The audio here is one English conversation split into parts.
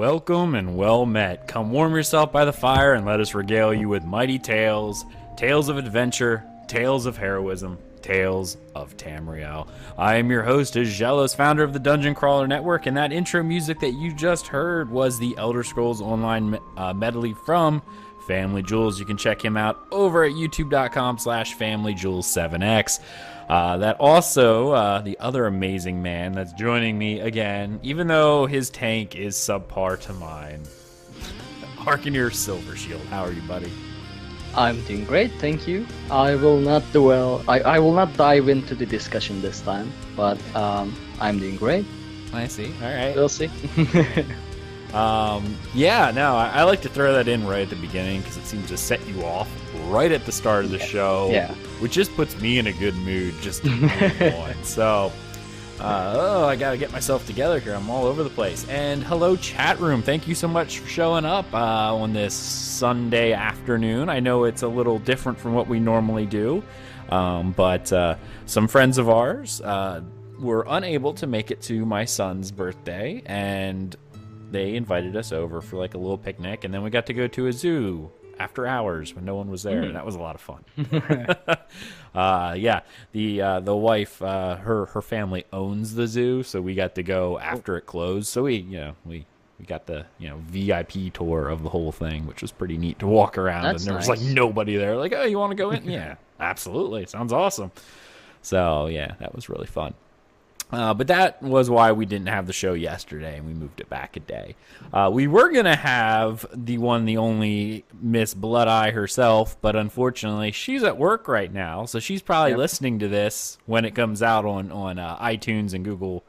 welcome and well met. Come warm yourself by the fire and let us regale you with mighty tales, tales of adventure, tales of heroism, tales of Tamriel. I am your host, Aggelos, founder of the Dungeon Crawler Network, and that intro music that you just heard was the Elder Scrolls Online medley from Family Jewels. You can check him out over at youtube.com/FamilyJewels7x. That also, the other amazing man that's joining me again, even though his tank is subpar to mine, Arkhaniir Silver Shield. How are you, buddy? I'm doing great, thank you. I will not I will not dive into the discussion this time, but I'm doing great. I see. All right. We'll see. I like to throw that in right at the beginning because it seems to set you off right at the start of the show. Yeah. Which just puts me in a good mood just to move on. So, I gotta get myself together here. I'm all over the place. And hello, chat room. Thank you so much for showing up on this Sunday afternoon. I know it's a little different from what we normally do, but some friends of ours were unable to make it to my son's birthday, and they invited us over for like a little picnic, and then we got to go to a zoo after hours when no one was there, and that was a lot of fun. The wife, her family owns the zoo, so we got to go after it closed. So we got the VIP tour of the whole thing, which was pretty neat to walk around. That's and there was nice. like nobody there. Like, oh, you want to go in? Yeah, absolutely. Sounds awesome. So yeah, that was really fun. But that was why we didn't have the show yesterday, and we moved it back a day. We were going to have the one, the only Miss Blood-Eye herself, but unfortunately, she's at work right now, so she's probably listening to this when it comes out on iTunes and Google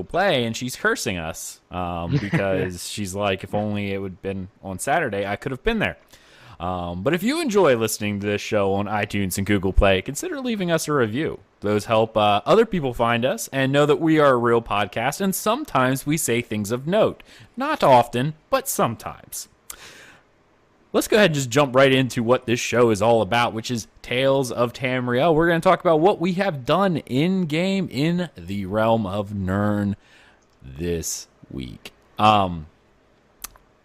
Play, and she's cursing us because she's like, if only it would have been on Saturday, I could have been there. But if you enjoy listening to this show on iTunes and Google Play, consider leaving us a review. Those help other people find us and know that we are a real podcast, and sometimes we say things of note. Not often, but sometimes. Let's go ahead and just jump right into what this show is all about, which is Tales of Tamriel. We're going to talk about what we have done in-game in the realm of Nirn this week.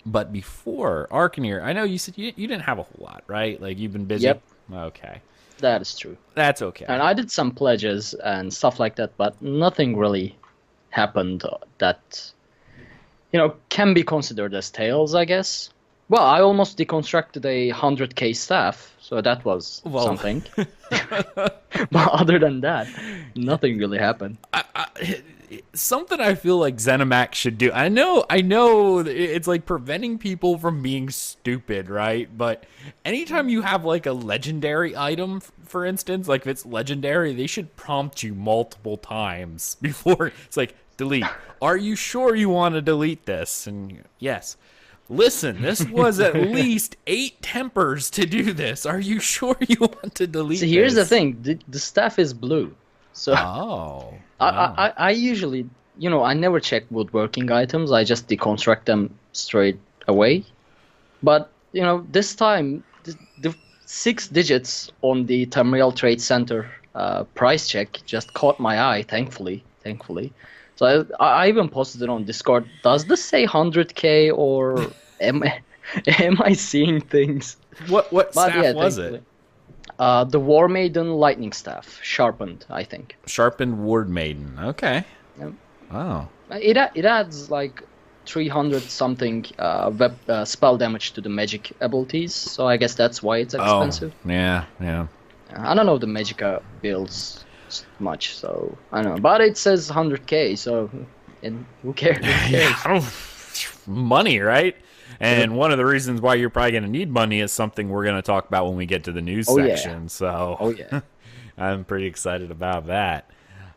But before, Arkhaniir, I know you said you didn't have a whole lot, right? Like, you've been busy? Yep. Okay. That is true. That's okay. And I did some pledges and stuff like that, but nothing really happened that, can be considered as tales, I guess. Well, I almost deconstructed a 100k staff, so that was something. But other than that, nothing really happened. Something I feel like ZeniMax should do. I know it's like preventing people from being stupid, right? But anytime you have like a legendary item, for instance, like if it's legendary, they should prompt you multiple times before it's like, delete. Are you sure you want to delete this? And yes. Listen, this was at least 8 tempers to do this. Are you sure you want to delete this? So here's the thing. The staff is blue. So I usually, I never check woodworking items. I just deconstruct them straight away. But, this time, the 6 digits on the Tamriel Trade Center price check just caught my eye, thankfully. So I even posted it on Discord. Does this say 100k, or am I seeing things? What staff was it? The War Maiden Lightning Staff, sharpened, I think. Sharpened War Maiden. Okay. Yep. Wow. It adds like 300 something spell damage to the magic abilities, so I guess that's why it's expensive. Oh, yeah. I don't know the Magicka builds much, so I don't know. But it says 100k, so who cares? Money, right? And one of the reasons why you're probably going to need money is something we're going to talk about when we get to the news section. So I'm pretty excited about that.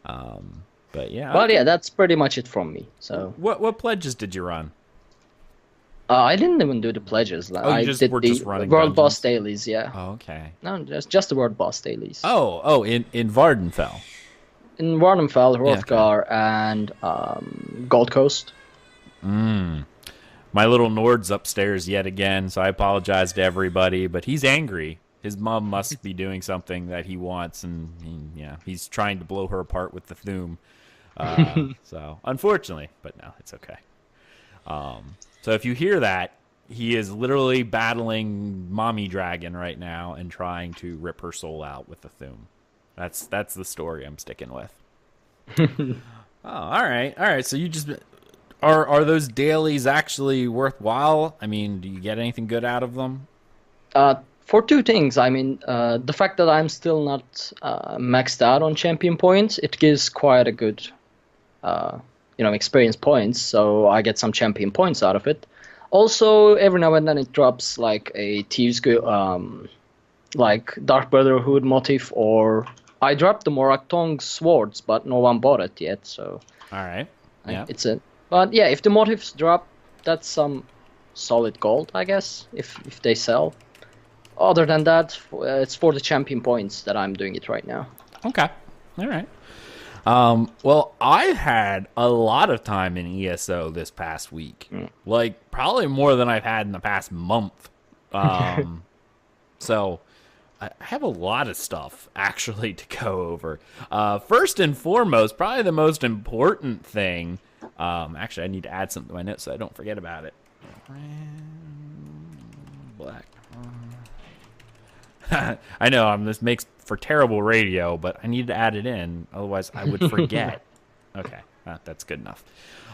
But yeah, that's pretty much it from me. So what pledges did you run? I didn't even do the pledges. I did the running World dungeons? Boss dailies. Yeah. Oh, okay. No, just the World Boss dailies. In Vardenfell. In Vardenfell, Hrothgar, and Gold Coast. My little Nord's upstairs yet again, so I apologize to everybody, but he's angry. His mom must be doing something that he wants, and he's trying to blow her apart with the Thume. So, unfortunately, but no, it's okay. So if you hear that, he is literally battling Mommy Dragon right now and trying to rip her soul out with the Thuum. That's the story I'm sticking with. All right. So you just are those dailies actually worthwhile? I mean, do you get anything good out of them? For two things. I mean, the fact that I'm still not maxed out on champion points, it gives quite a good, experience points. So I get some champion points out of it. Also, every now and then it drops like a Thieves Guild, like Dark Brotherhood motif, or I dropped the Moraktong swords, but no one bought it yet. So all right, yeah, But yeah, if the motifs drop, that's some solid gold, I guess, if they sell. Other than that, it's for the champion points that I'm doing it right now. Okay, all right. Well, I've had a lot of time in ESO this past week, like probably more than I've had in the past month. So I have a lot of stuff actually to go over. First and foremost, probably the most important thing. Actually, I need to add something to my notes so I don't forget about it. Black. I know this makes for terrible radio, but I need to add it in, otherwise I would forget. Okay, that's good enough.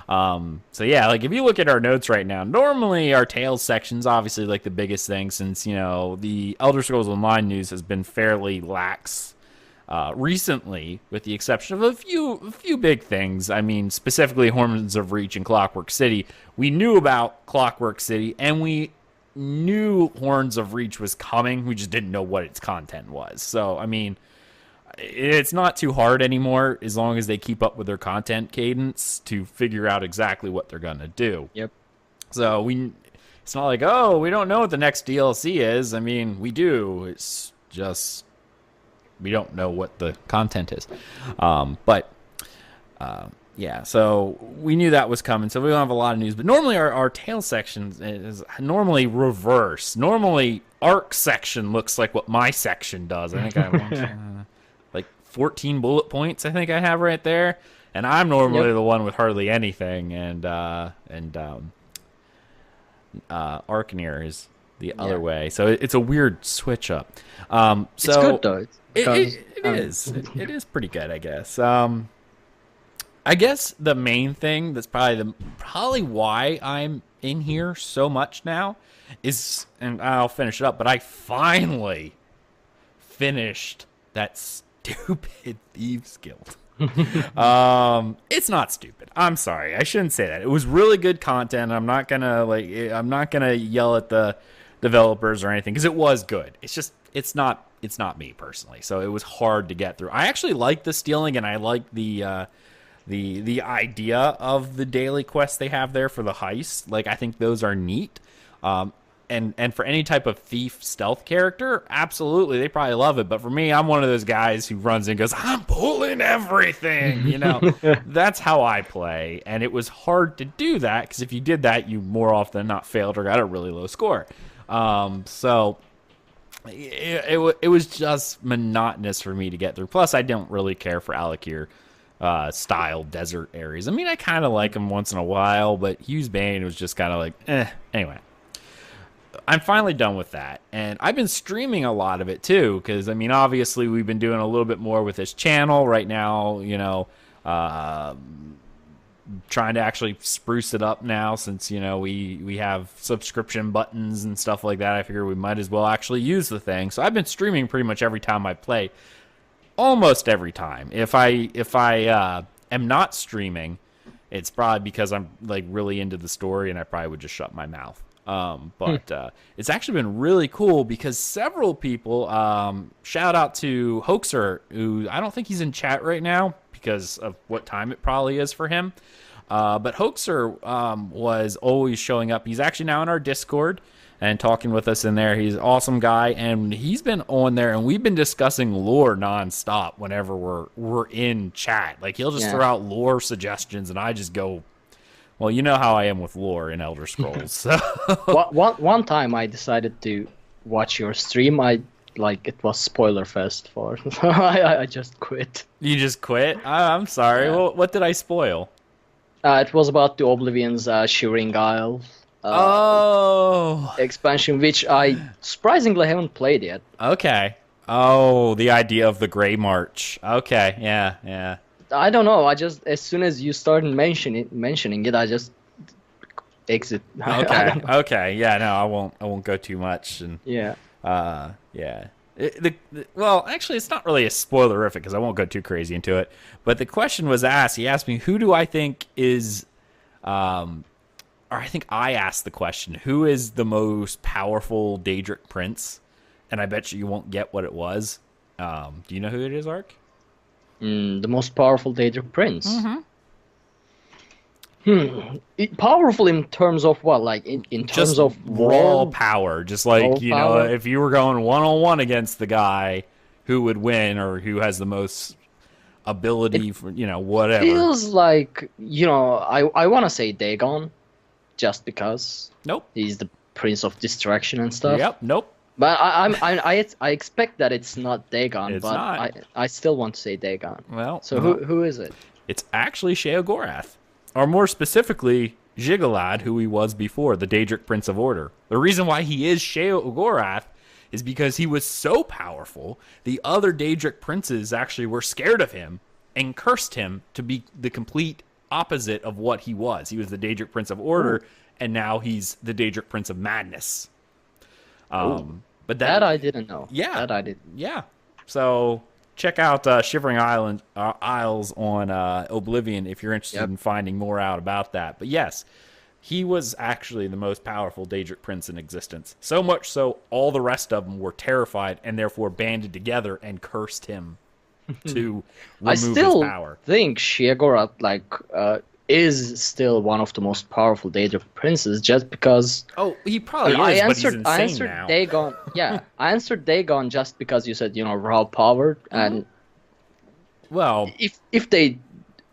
So yeah, like if you look at our notes right now, normally our Tales section's obviously like the biggest thing, since the Elder Scrolls Online news has been fairly lax recently, with the exception of a few big things. I mean, specifically Horns of Reach and Clockwork City. We knew about Clockwork City, and we knew Horns of Reach was coming. We just didn't know what its content was. So, I mean, it's not too hard anymore as long as they keep up with their content cadence to figure out exactly what they're going to do. Yep. So, it's not like, oh, we don't know what the next DLC is. I mean, we do. It's just we don't know what the content is. Yeah, so we knew that was coming, so we don't have a lot of news. But normally our Tales section is normally reverse. Normally, Arc section looks like what my section does. I think I have like 14 bullet points, I think I have right there. And I'm normally the one with hardly anything. And Arkhaniir is the other way. So it's a weird switch up. It's good, though. It is. It is pretty good, I guess. I guess the main thing that's probably why I'm in here so much now is, and I'll finish it up, but I finally finished that stupid Thieves Guild. It's not stupid. I'm sorry. I shouldn't say that. It was really good content. I'm not gonna yell at the developers or anything, because it was good. It's just it's not me personally. So it was hard to get through. I actually like the stealing, and I like the idea of the daily quests they have there for the heist. Like, I think those are neat. And for any type of thief stealth character, absolutely, they probably love it. But for me, I'm one of those guys who runs in and goes, I'm pulling everything, That's how I play. And it was hard to do that, because if you did that, you more often than not failed or got a really low score. So it was just monotonous for me to get through. Plus, I don't really care for Alakir style desert areas. I mean, I kind of like them once in a while, but Hughes Bane was just kind of like, Anyway, I'm finally done with that, and I've been streaming a lot of it too, because I mean, obviously we've been doing a little bit more with this channel right now, trying to actually spruce it up now, since we have subscription buttons and stuff like that. I figure we might as well actually use the thing. So I've been streaming pretty much every time I play. Almost every time. If I am not streaming, it's probably because I'm like really into the story, and I probably would just shut my mouth. But it's actually been really cool, because several people, shout out to Hoaxer, who I don't think he's in chat right now because of what time it probably is for him. But Hoaxer was always showing up. He's actually now in our Discord and talking with us in there. He's an awesome guy, and he's been on there, and we've been discussing lore nonstop whenever we're in chat. Like, he'll just throw out lore suggestions, and I just go, well, you know how I am with lore in Elder Scrolls. So. One time I decided to watch your stream. It was spoiler fest for. I just quit. You just quit? I'm sorry. Yeah. Well, what did I spoil? It was about the Oblivion's Shivering Isle Oh, expansion, which I surprisingly haven't played yet. okay. Oh, the idea of the Grey March. Okay, yeah. I don't know. I just as soon as you started mentioning it, I just exit. I don't know. Okay. Yeah, no, I won't go too much. And Yeah. yeah. Well, actually, it's not really a spoilerific because I won't go too crazy into it. But the question was asked. He asked me, "Who do I think is?" Or I think I asked the question, "Who is the most powerful Daedric prince?" And I bet you won't get what it was. Do you know who it is, Ark? The most powerful Daedric prince. Powerful in terms of what? Like in terms Just of raw war? power. Just like, Raw power? if you were going one-on-one against the guy, who would win or who has the most ability for, whatever. Feels like, I want to say Dagon, just because Nope. he's the Prince of Distraction and stuff. Yep. Nope. But I expect that it's not Dagon, It's but not. I still want to say Dagon. Well, So no. who is it? It's actually Sheogorath. Or more specifically, Gigalad, who he was before, the Daedric Prince of Order. The reason why he is Sheogorath is because he was so powerful, the other Daedric princes actually were scared of him and cursed him to be the complete opposite of what he was. He was the Daedric Prince of Order, and now he's the Daedric Prince of Madness. But That I didn't know. Yeah. That I didn't. Yeah. So check out Shivering Isles on Oblivion if you're interested in finding more out about that. But yes, he was actually the most powerful Daedric prince in existence. So much so, all the rest of them were terrified and therefore banded together and cursed him to I remove still his power. think Sheogorath is still one of the most powerful Daedric princes, just because. Oh, he probably I is, but answered. he's insane I answered now. Dagon. Yeah, I answered Dagon just because you said raw power, and Well, if they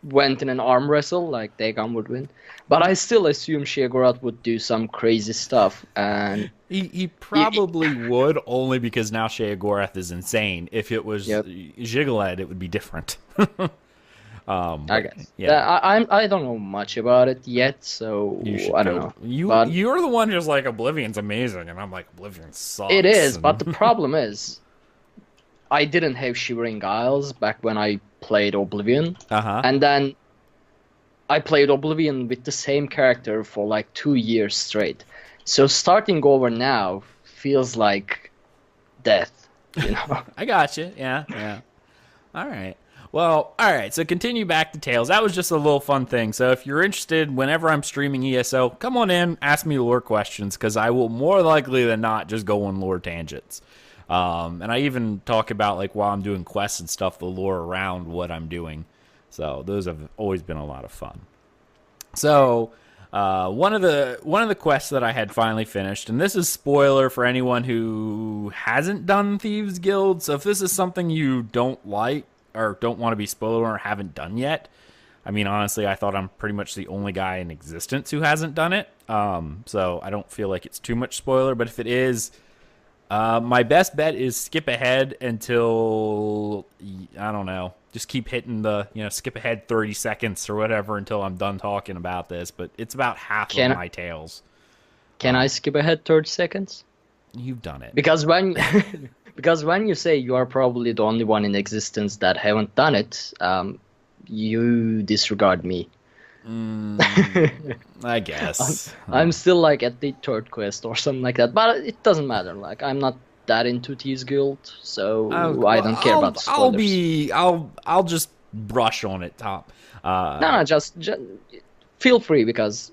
went in an arm wrestle, like Dagon would win. But I still assume Sheogorath would do some crazy stuff, and he probably would, only because now Sheogorath is insane. If it was Gigalad, it would be different. I guess. Yeah. I don't know much about it yet, so I don't know. You're the one who's like, Oblivion's amazing, and I'm like, Oblivion sucks. It is, but the problem is, I didn't have Shivering Isles back when I played Oblivion, and then I played Oblivion with the same character for like 2 years straight. So starting over now feels like death, I got you. Yeah. All right. Well, all right. So continue back to Tales. That was just a little fun thing. So if you're interested, whenever I'm streaming ESO, come on in, ask me lore questions, because I will more likely than not just go on lore tangents. And I even talk about, like, while I'm doing quests and stuff, the lore around what I'm doing. So those have always been a lot of fun. So one of the quests that I had finally finished, and this is spoiler for anyone who hasn't done Thieves Guild. So if this is something you don't like or don't want to be spoiled or haven't done yet, I mean, honestly, I thought I'm pretty much the only guy in existence who hasn't done it. So I don't feel like it's too much spoiler. But if it is, my best bet is skip ahead until, I don't know, just keep hitting the, skip ahead 30 seconds or whatever until I'm done talking about this. But it's about half of my tales. Can I skip ahead 30 seconds? You've done it. Because when you say you are probably the only one in existence that haven't done it, you disregard me. I guess. I'm still like at the third quest or something like that. But it doesn't matter. Like, I'm not that into Thieves Guild, so I don't care about the spoilers. I'll just brush on it, Tom. No, just feel free, because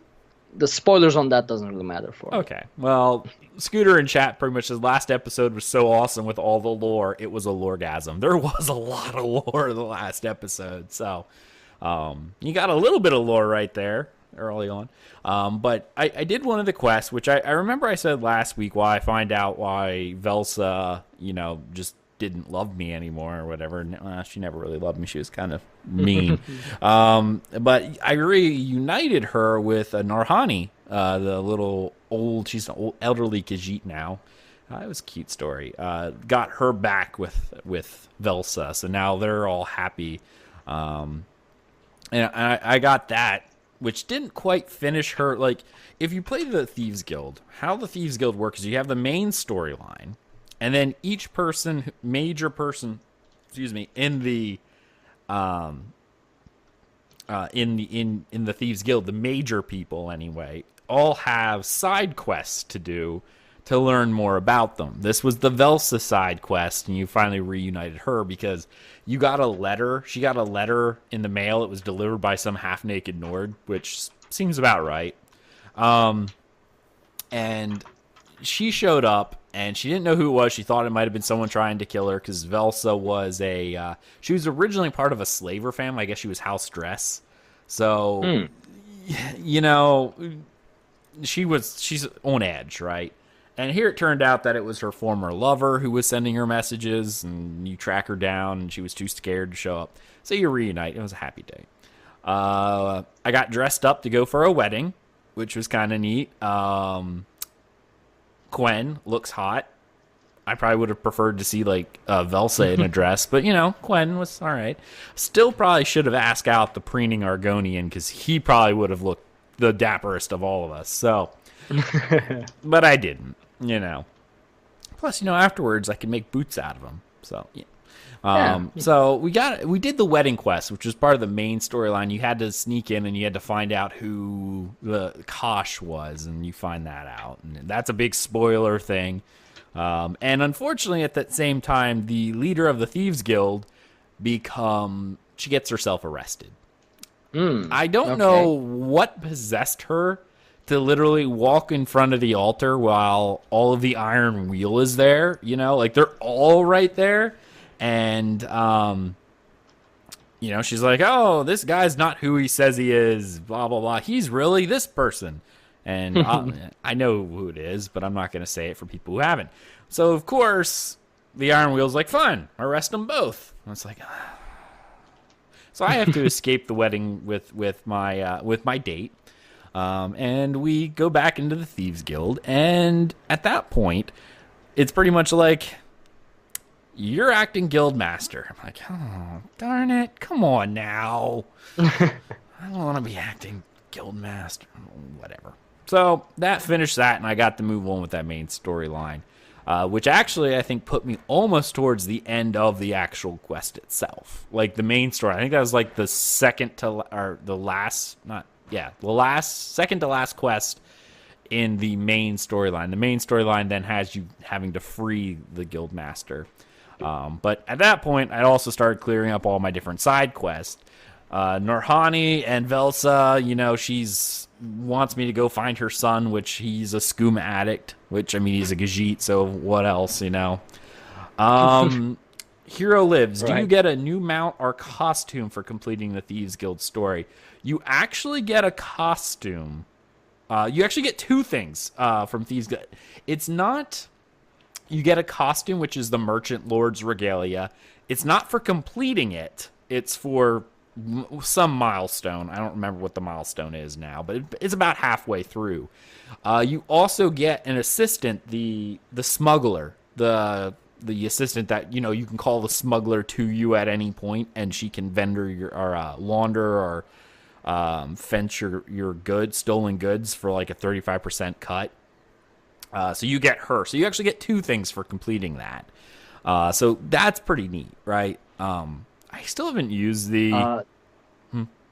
the spoilers on that doesn't really matter for me. Okay. Well, Scooter in chat pretty much says last episode was so awesome with all the lore. It was a loregasm. There was a lot of lore in the last episode. So you got a little bit of lore right there early on. But I did one of the quests, which I remember I said last week, why I find out why Velsa, just didn't love me anymore or whatever. She never really loved me. She was kind of mean. But I reunited her with Narhani, the little she's an old elderly Khajiit now. It was a cute story. Got her back with Velsa, so now they're all happy. And I got that which didn't quite finish her. Like, if you play the Thieves Guild, how the Thieves Guild works is you have the main storyline, and then each major person, in the in the Thieves Guild, the major people anyway, all have side quests to do to learn more about them. This was the Velsa side quest, and you finally reunited her because you got a letter. She got a letter in the mail. It was delivered by some half-naked Nord, which seems about right. And she showed up, and she didn't know who it was. She thought it might have been someone trying to kill her because Velsa was she was originally part of a slaver family. I guess she was House Dress. So, you know, she's on edge, right? And here it turned out that it was her former lover who was sending her messages, and you track her down, and she was too scared to show up. So you reunite. It was a happy day. I got dressed up to go for a wedding, which was kind of neat. Quen looks hot. I probably would have preferred to see, like, Velsa in a dress, but, you know, Quen was all right. Still probably should have asked out the preening Argonian, because he probably would have looked the dapperest of all of us. So, but I didn't. You know, plus, you know, afterwards I could make boots out of them. So, yeah. So we did the wedding quest, which was part of the main storyline. You had to sneak in and you had to find out who the Kosh was, and you find that out. And that's a big spoiler thing. And unfortunately, at that same time, the leader of the Thieves Guild she gets herself arrested. I don't know what possessed her to literally walk in front of the altar while all of the Iron Wheel is there, you know, like they're all right there. And, you know, she's like, oh, this guy's not who he says he is, blah, blah, blah. He's really this person. And I know who it is, but I'm not going to say it for people who haven't. So, of course, the Iron Wheel's like, fine, arrest them both. And it's like, so I have to escape the wedding with my date. And we go back into the Thieves Guild, and at that point, it's pretty much like, you're acting guild master. I'm like, oh, darn it, come on now. I don't want to be acting guild master. Whatever. So that finished that, and I got to move on with that main storyline, which actually I think put me almost towards the end of the actual quest itself. Like the main story. I think that was like the second to, or the last, not, yeah, the second to last quest in the main storyline. The main storyline then has you having to free the guild master. But at that point, I also started clearing up all my different side quests. Norhani and Velsa, you know, wants me to go find her son, which he's a skooma addict, which, I mean, he's a Gajit, so what else, you know? Hero Lives. Right. Do you get a new mount or costume for completing the Thieves Guild story? You actually get a costume. You actually get two things from Thieves Guild. It's not... You get a costume, which is the Merchant Lord's Regalia. It's not for completing it. It's for some milestone. I don't remember what the milestone is now, but it's about halfway through. You also get an assistant, the smuggler, the assistant that, you know, you can call the smuggler to you at any point, and she can launder or fence your goods, stolen goods, for like a 35% cut. So you get her. So you actually get two things for completing that. So that's pretty neat, right? I still haven't used the...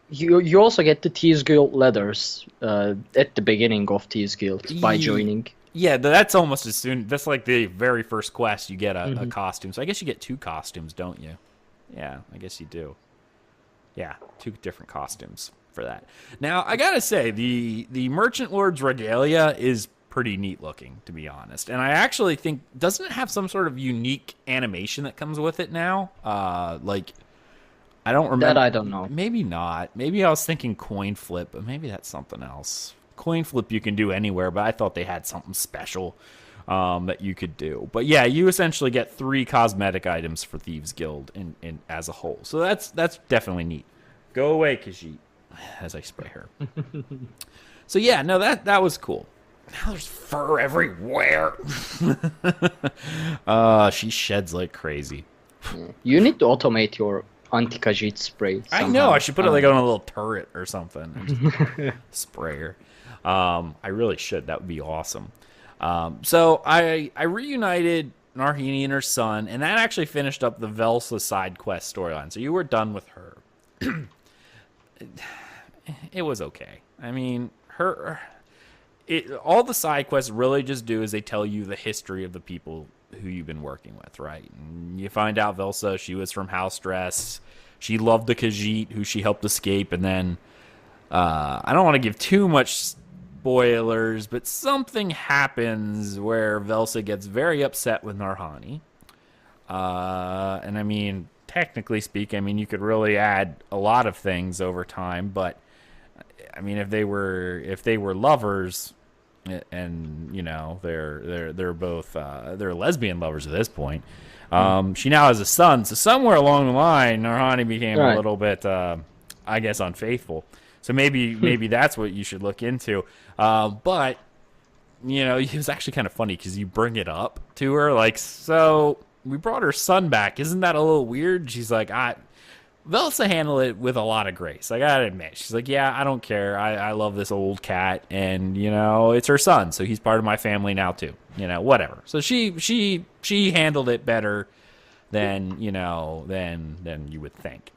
You also get the Thieves Guild leathers at the beginning of Thieves Guild by joining. Yeah, that's almost as soon... That's like the very first quest, you get a costume. So I guess you get two costumes, don't you? Yeah, I guess you do. Yeah, two different costumes for that. Now, I gotta say, the Merchant Lord's Regalia is pretty neat looking, to be honest. And I actually think, doesn't it have some sort of unique animation that comes with it now? Like, I don't remember. That I don't know. Maybe not. Maybe I was thinking coin flip, but maybe that's something else. Coin flip you can do anywhere, but I thought they had something special that you could do. But yeah, you essentially get 3 cosmetic items for Thieves Guild in as a whole. So that's definitely neat. Go away, Khajiit, as I spray her. So yeah, no, that was cool. Now there's fur everywhere. She sheds like crazy. You need to automate your anti-Khajiit spray. I know. I should put it like on a little turret or something. And spray her. I really should. That would be awesome. So I reunited Arkhaniir and her son, and that actually finished up the Velsa side quest storyline. So you were done with her. It was okay. I mean, all the side quests really just do is they tell you the history of the people who you've been working with, right? And you find out Velsa, she was from House Dress. She loved the Khajiit, who she helped escape, and then I don't want to give too much spoilers, but something happens where Velsa gets very upset with Narhani. And I mean, technically speaking, I mean, you could really add a lot of things over time, but I mean, if they were lovers, and you know, they're both they're lesbian lovers at this point. She now has a son, so somewhere along the line, Narhani became a little bit, I guess, unfaithful. So maybe that's what you should look into. But you know, it was actually kind of funny because you bring it up to her, like, so we brought her son back. Isn't that a little weird? She's like, Velsa handled it with a lot of grace. I gotta admit, she's like, yeah, I don't care. I love this old cat, and you know, it's her son, so he's part of my family now too. You know, whatever. So she handled it better than you know than you would think.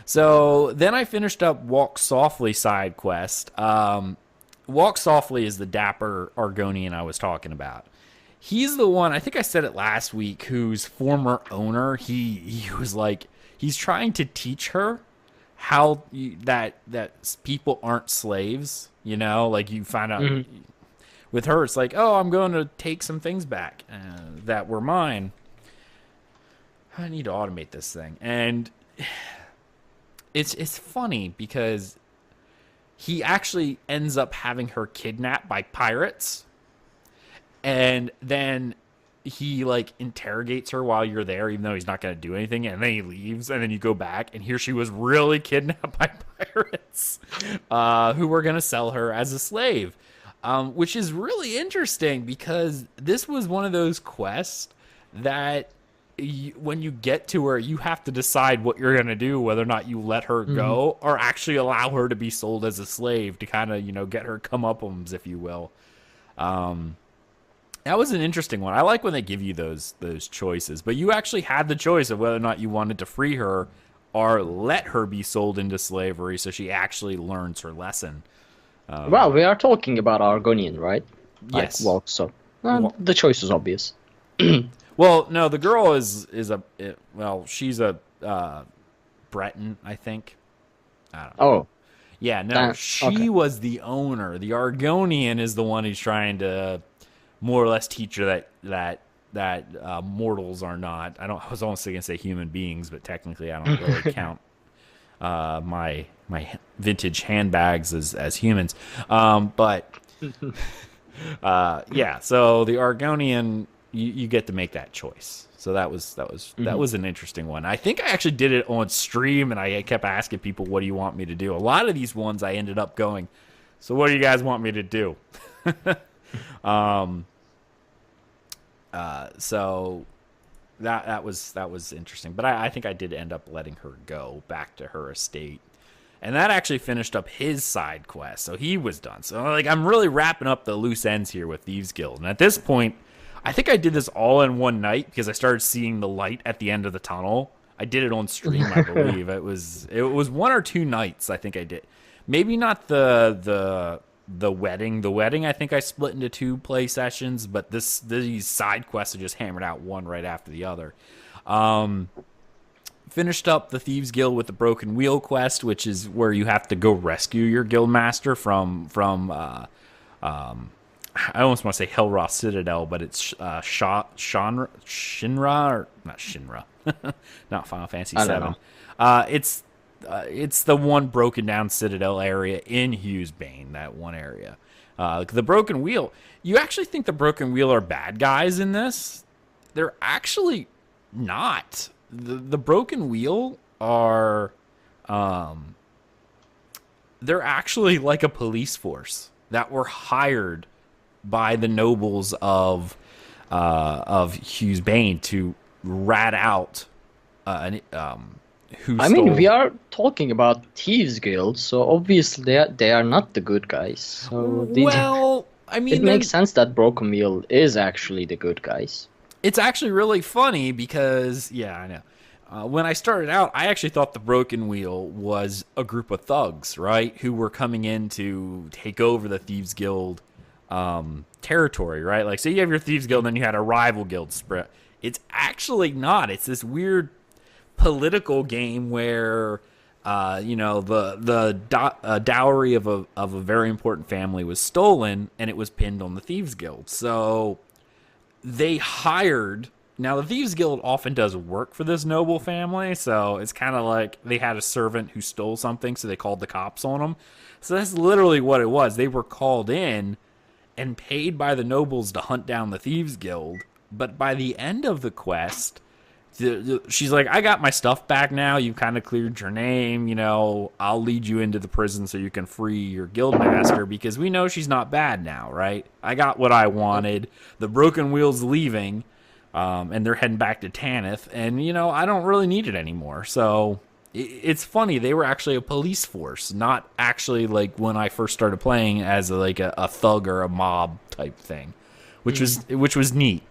So then I finished up Walk Softly side quest. Walk Softly is the dapper Argonian I was talking about. He's the one, I think I said it last week, whose former owner, he was like, he's trying to teach her how that people aren't slaves, you know? Like, you find out with her, it's like, oh, I'm going to take some things back that were mine. I need to automate this thing. And it's funny because he actually ends up having her kidnapped by pirates. And then he like interrogates her while you're there, even though he's not going to do anything. And then he leaves, and then you go back, and here she was really kidnapped by pirates who were going to sell her as a slave, which is really interesting because this was one of those quests that when you get to her, you have to decide what you're going to do, whether or not you let her go or actually allow her to be sold as a slave to kind of, you know, get her comeuppance, if you will. That was an interesting one. I like when they give you those choices, but you actually had the choice of whether or not you wanted to free her or let her be sold into slavery so she actually learns her lesson. Well, we are talking about Argonian, right? Yes. Like, well, so the choice is obvious. Well, no, the girl is she's a Breton, I think. I don't know. Oh. Yeah, no, she was the owner. The Argonian is the one who's trying to more or less teach her that mortals are not. I was almost going to say human beings, but technically I don't really count my vintage handbags as humans. But yeah, so the Argonian, you get to make that choice. So that was an interesting one. I think I actually did it on stream, and I kept asking people, "What do you want me to do?" A lot of these ones I ended up going, "So what do you guys want me to do?" So that was interesting. But I think I did end up letting her go back to her estate. And that actually finished up his side quest. So he was done. So like I'm really wrapping up the loose ends here with Thieves Guild. And at this point, I think I did this all in one night because I started seeing the light at the end of the tunnel. I did it on stream, I believe. It was 1 or 2 nights I think I did. Maybe not the wedding. The wedding I think I split into 2 play sessions, but these side quests I just hammered out one right after the other. Finished up the Thieves Guild with the Broken Wheel quest, which is where you have to go rescue your guild master from I almost want to say Hellroth Citadel, but it's Shinra, or not Shinra, not Final Fantasy VII. It's the one broken down Citadel area in Hughesbane, that one area. The Broken Wheel, you actually think the Broken Wheel are bad guys in this? They're actually not. The Broken Wheel are, they're actually like a police force that were hired by the nobles of Hughesbane to rat out who I stole. mean, we are talking about thieves guilds, so obviously they are not the good guys. So Well, I mean, it makes sense that Broken Wheel is actually the good guys. it's actually really funny because, yeah, I know. When I started out, I actually thought the Broken Wheel was a group of thugs, right, who were coming in to take over the Thieves Guild territory, right? Like, say you have your Thieves Guild, and then you had a rival guild spread. It's actually not. It's this weird political game where, the dowry of a very important family was stolen, and it was pinned on the Thieves Guild. So they hired. Now, the Thieves Guild often does work for this noble family, so it's kind of like they had a servant who stole something, so they called the cops on them. So that's literally what it was. They were called in and paid by the nobles to hunt down the Thieves Guild. But by the end of the quest, she's like, I got my stuff back now. You've kind of cleared your name. I'll lead you into the prison so you can free your guild master, because we know she's not bad now, right? I got what I wanted. The Broken Wheel's leaving, and they're heading back to Tanith, and, I don't really need it anymore. So it's funny. They were actually a police force, not actually like when I first started playing as a thug or a mob type thing, which was neat.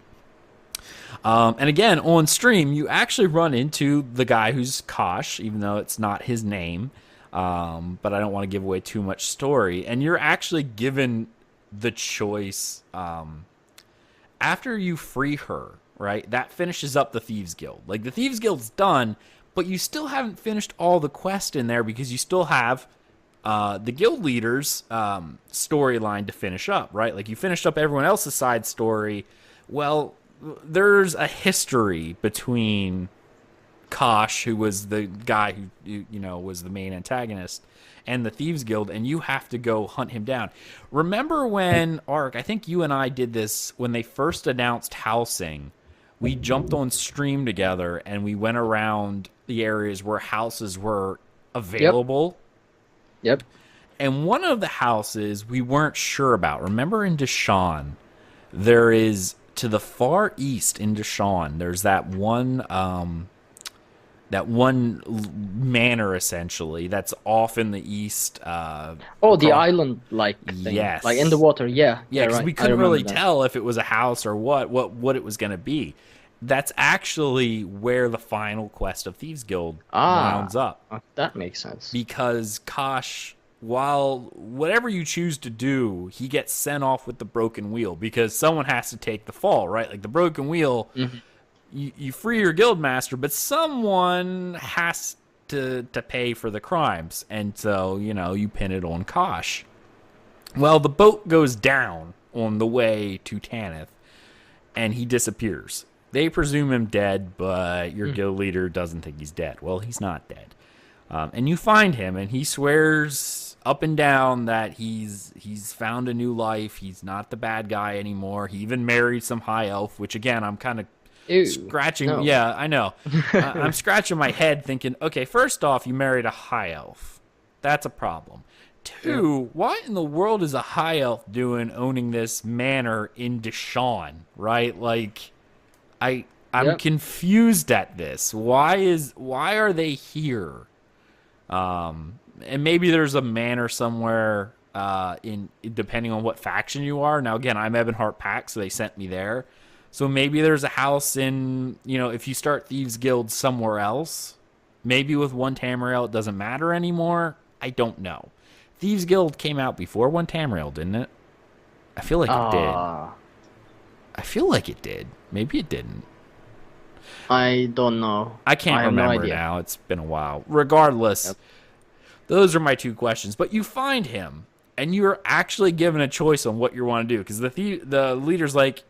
And again, on stream, you actually run into the guy who's Kosh, even though it's not his name. But I don't want to give away too much story. And you're actually given the choice after you free her, right? That finishes up the Thieves Guild. Like, the Thieves Guild's done, but you still haven't finished all the quest in there because you still have the guild leader's storyline to finish up, right? Like, you finished up everyone else's side story. Well, there's a history between Kosh, who was the guy who was the main antagonist, and the Thieves Guild, and you have to go hunt him down. Remember when, Ark, I think you and I did this when they first announced housing. We jumped on stream together and we went around the areas where houses were available. Yep. And one of the houses we weren't sure about. Remember in Deshawn, there is, to the far east in Deshawn, there's that one manor, essentially, that's off in the east. The island-like thing. Yes. Like in the water, yeah. Yeah, because right. we couldn't really tell if it was a house or what it was going to be. That's actually where the final quest of Thieves Guild rounds up. That makes sense. Because Kosh, while whatever you choose to do, he gets sent off with the Broken Wheel because someone has to take the fall, right? Like, the Broken Wheel, you free your guild master, but someone has to pay for the crimes. And so, you pin it on Kosh. Well, the boat goes down on the way to Tanith, and he disappears. They presume him dead, but your guild leader doesn't think he's dead. Well, he's not dead. And you find him, and he swears up and down that he's found a new life. He's not the bad guy anymore. He even married some high elf, which, again, I'm kind of scratching. No. Yeah, I know. I'm scratching my head thinking, okay, first off, you married a high elf. That's a problem. Two, what in the world is a high elf doing owning this manor in Deshawn, right? Like, I'm confused at this. Why are they here? And maybe there's a manor somewhere in depending on what faction you are. Now, again, I'm Ebonheart Pack, so they sent me there. So maybe there's a house in, if you start Thieves Guild somewhere else, maybe with one Tamriel it doesn't matter anymore. I don't know. Thieves Guild came out before one Tamriel, didn't it? I feel like it did. I feel like it did. Maybe it didn't. I don't know. I can't remember now. It's been a while. Regardless, those are my two questions. But you find him, and you're actually given a choice on what you want to do. Because the leader's like,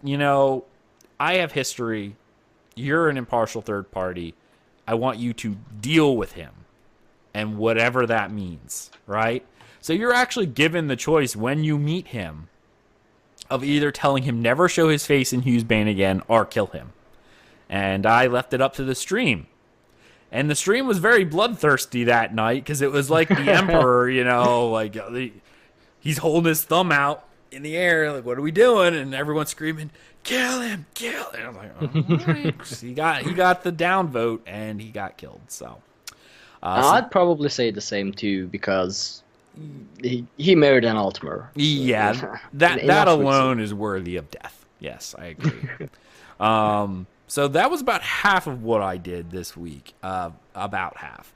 I have history. You're an impartial third party. I want you to deal with him. And whatever that means, right? So you're actually given the choice when you meet him of either telling him never show his face in Hughesbane again or kill him. And I left it up to the stream. And the stream was very bloodthirsty that night because it was like the Emperor, like he's holding his thumb out in the air, like, what are we doing? And everyone's screaming, kill him, kill him. I'm like, all right. He got the downvote and he got killed. So I'd probably say the same too, because he married an Altmer. Yeah, that alone is worthy of death. Yes, I agree. So that was about half of what I did this week. About half.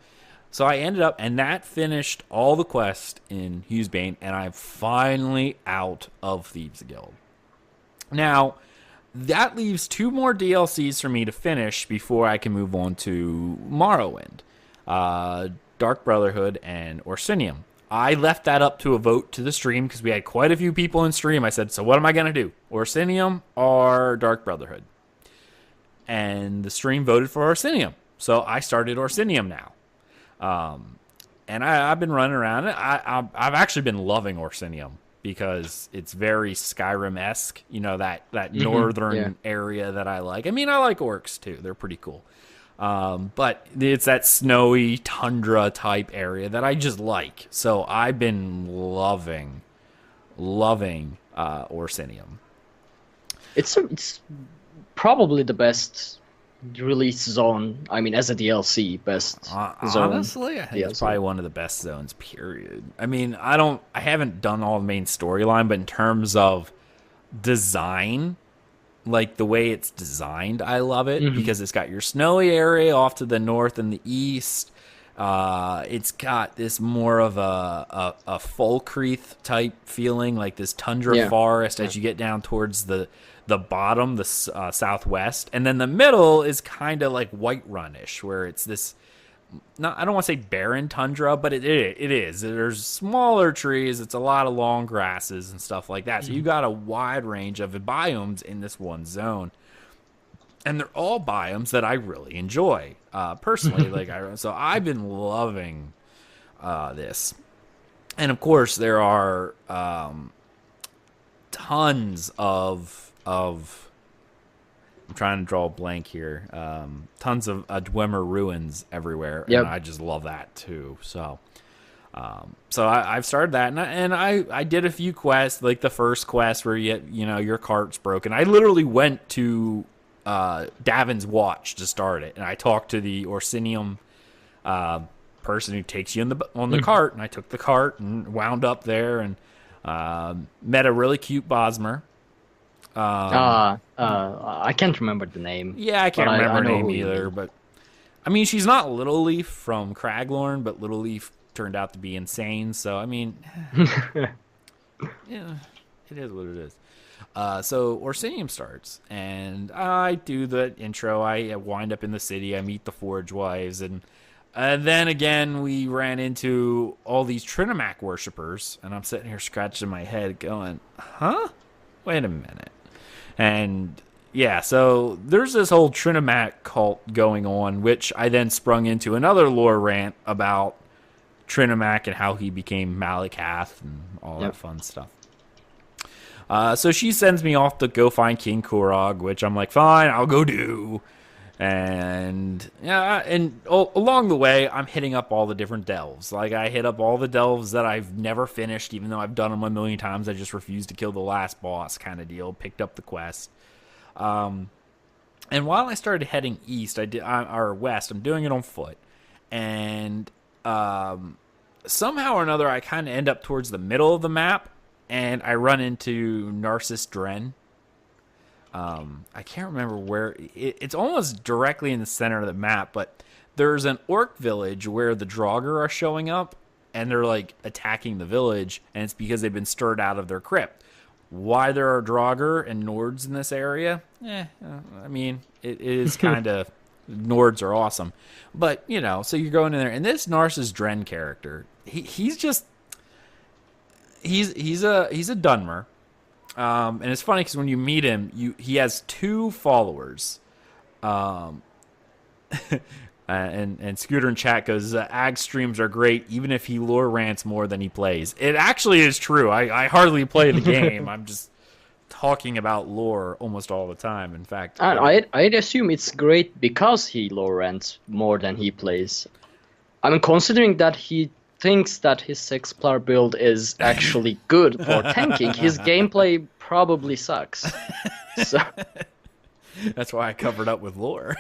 So I ended up, and that finished all the quests in Hughesbane, and I'm finally out of Thieves Guild. Now, that leaves 2 more DLCs for me to finish before I can move on to Morrowind, Dark Brotherhood, and Orsinium. I left that up to a vote to the stream because we had quite a few people in stream. I said, so what am I going to do? Orsinium or Dark Brotherhood? And the stream voted for Orsinium. So I started Orsinium now. And I've been running around. I've actually been loving Orsinium because it's very Skyrim-esque. You know, that northern area that I like. I mean, I like orcs too. They're pretty cool. But it's that snowy tundra type area that I just like. So I've been loving Orsinium. It's probably the best release zone. I mean, as a DLC, best zone. Honestly, I think it's probably one of the best zones, period. I mean, I haven't done all the main storyline, but in terms of design, like the way it's designed, I love it because it's got your snowy area off to the north and the east. It's got this more of a Falkreath type feeling, like this tundra forest as you get down towards the bottom, the southwest, and then the middle is kind of like Whiterun-ish, where it's this. I don't want to say barren tundra, but it is. There's smaller trees. It's a lot of long grasses and stuff like that. So you got a wide range of biomes in this one zone, and they're all biomes that I really enjoy personally. So I've been loving this, and of course there are tons of. I'm trying to draw a blank here. Tons of Dwemer ruins everywhere, and I just love that too. So, I've started that, and I did a few quests, like the first quest where your cart's broken. I literally went to Davin's Watch to start it, and I talked to the Orsinium person who takes you on the cart, and I took the cart and wound up there and met a really cute Bosmer. I can't remember the name. Yeah, I can't remember her name either, but I mean, she's not Little Leaf from Craglorn, but Little Leaf turned out to be insane, so I mean, yeah, it is what it is. So Orsinium starts, and I do the intro. I wind up in the city. I meet the Forge Wives, and then again, we ran into all these Trinimac worshippers, and I'm sitting here scratching my head going, huh? Wait a minute. And yeah, so there's this whole Trinimac cult going on, which I then sprung into another lore rant about Trinimac and how he became Malakath and all that fun stuff. So she sends me off to go find King Korog, which I'm like, fine, I'll go do. And along the way, I'm hitting up all the different delves. Like, I hit up all the delves that I've never finished, even though I've done them a million times. I just refused to kill the last boss kind of deal. Picked up the quest. And while I started heading east, or west, I'm doing it on foot. And somehow or another, I kind of end up towards the middle of the map, and I run into Narcissus Dren. I can't remember where. It's almost directly in the center of the map, but there's an orc village where the Draugr are showing up, and they're like attacking the village, and it's because they've been stirred out of their crypt. Why there are Draugr and Nords in this area? I mean, it is kind of Nords are awesome, but so you're going in there, and this Narcissus Dren character, he's a Dunmer. And it's funny because when you meet him, he has 2 followers. And Scooter in chat goes, Ag streams are great, even if he lore rants more than he plays. It actually is true. I hardly play the game. I'm just talking about lore almost all the time. In fact, I'd assume it's great because he lore rants more than he plays. I mean, considering that he thinks that his 6-player build is actually good for tanking, his gameplay probably sucks. So that's why I covered up with lore.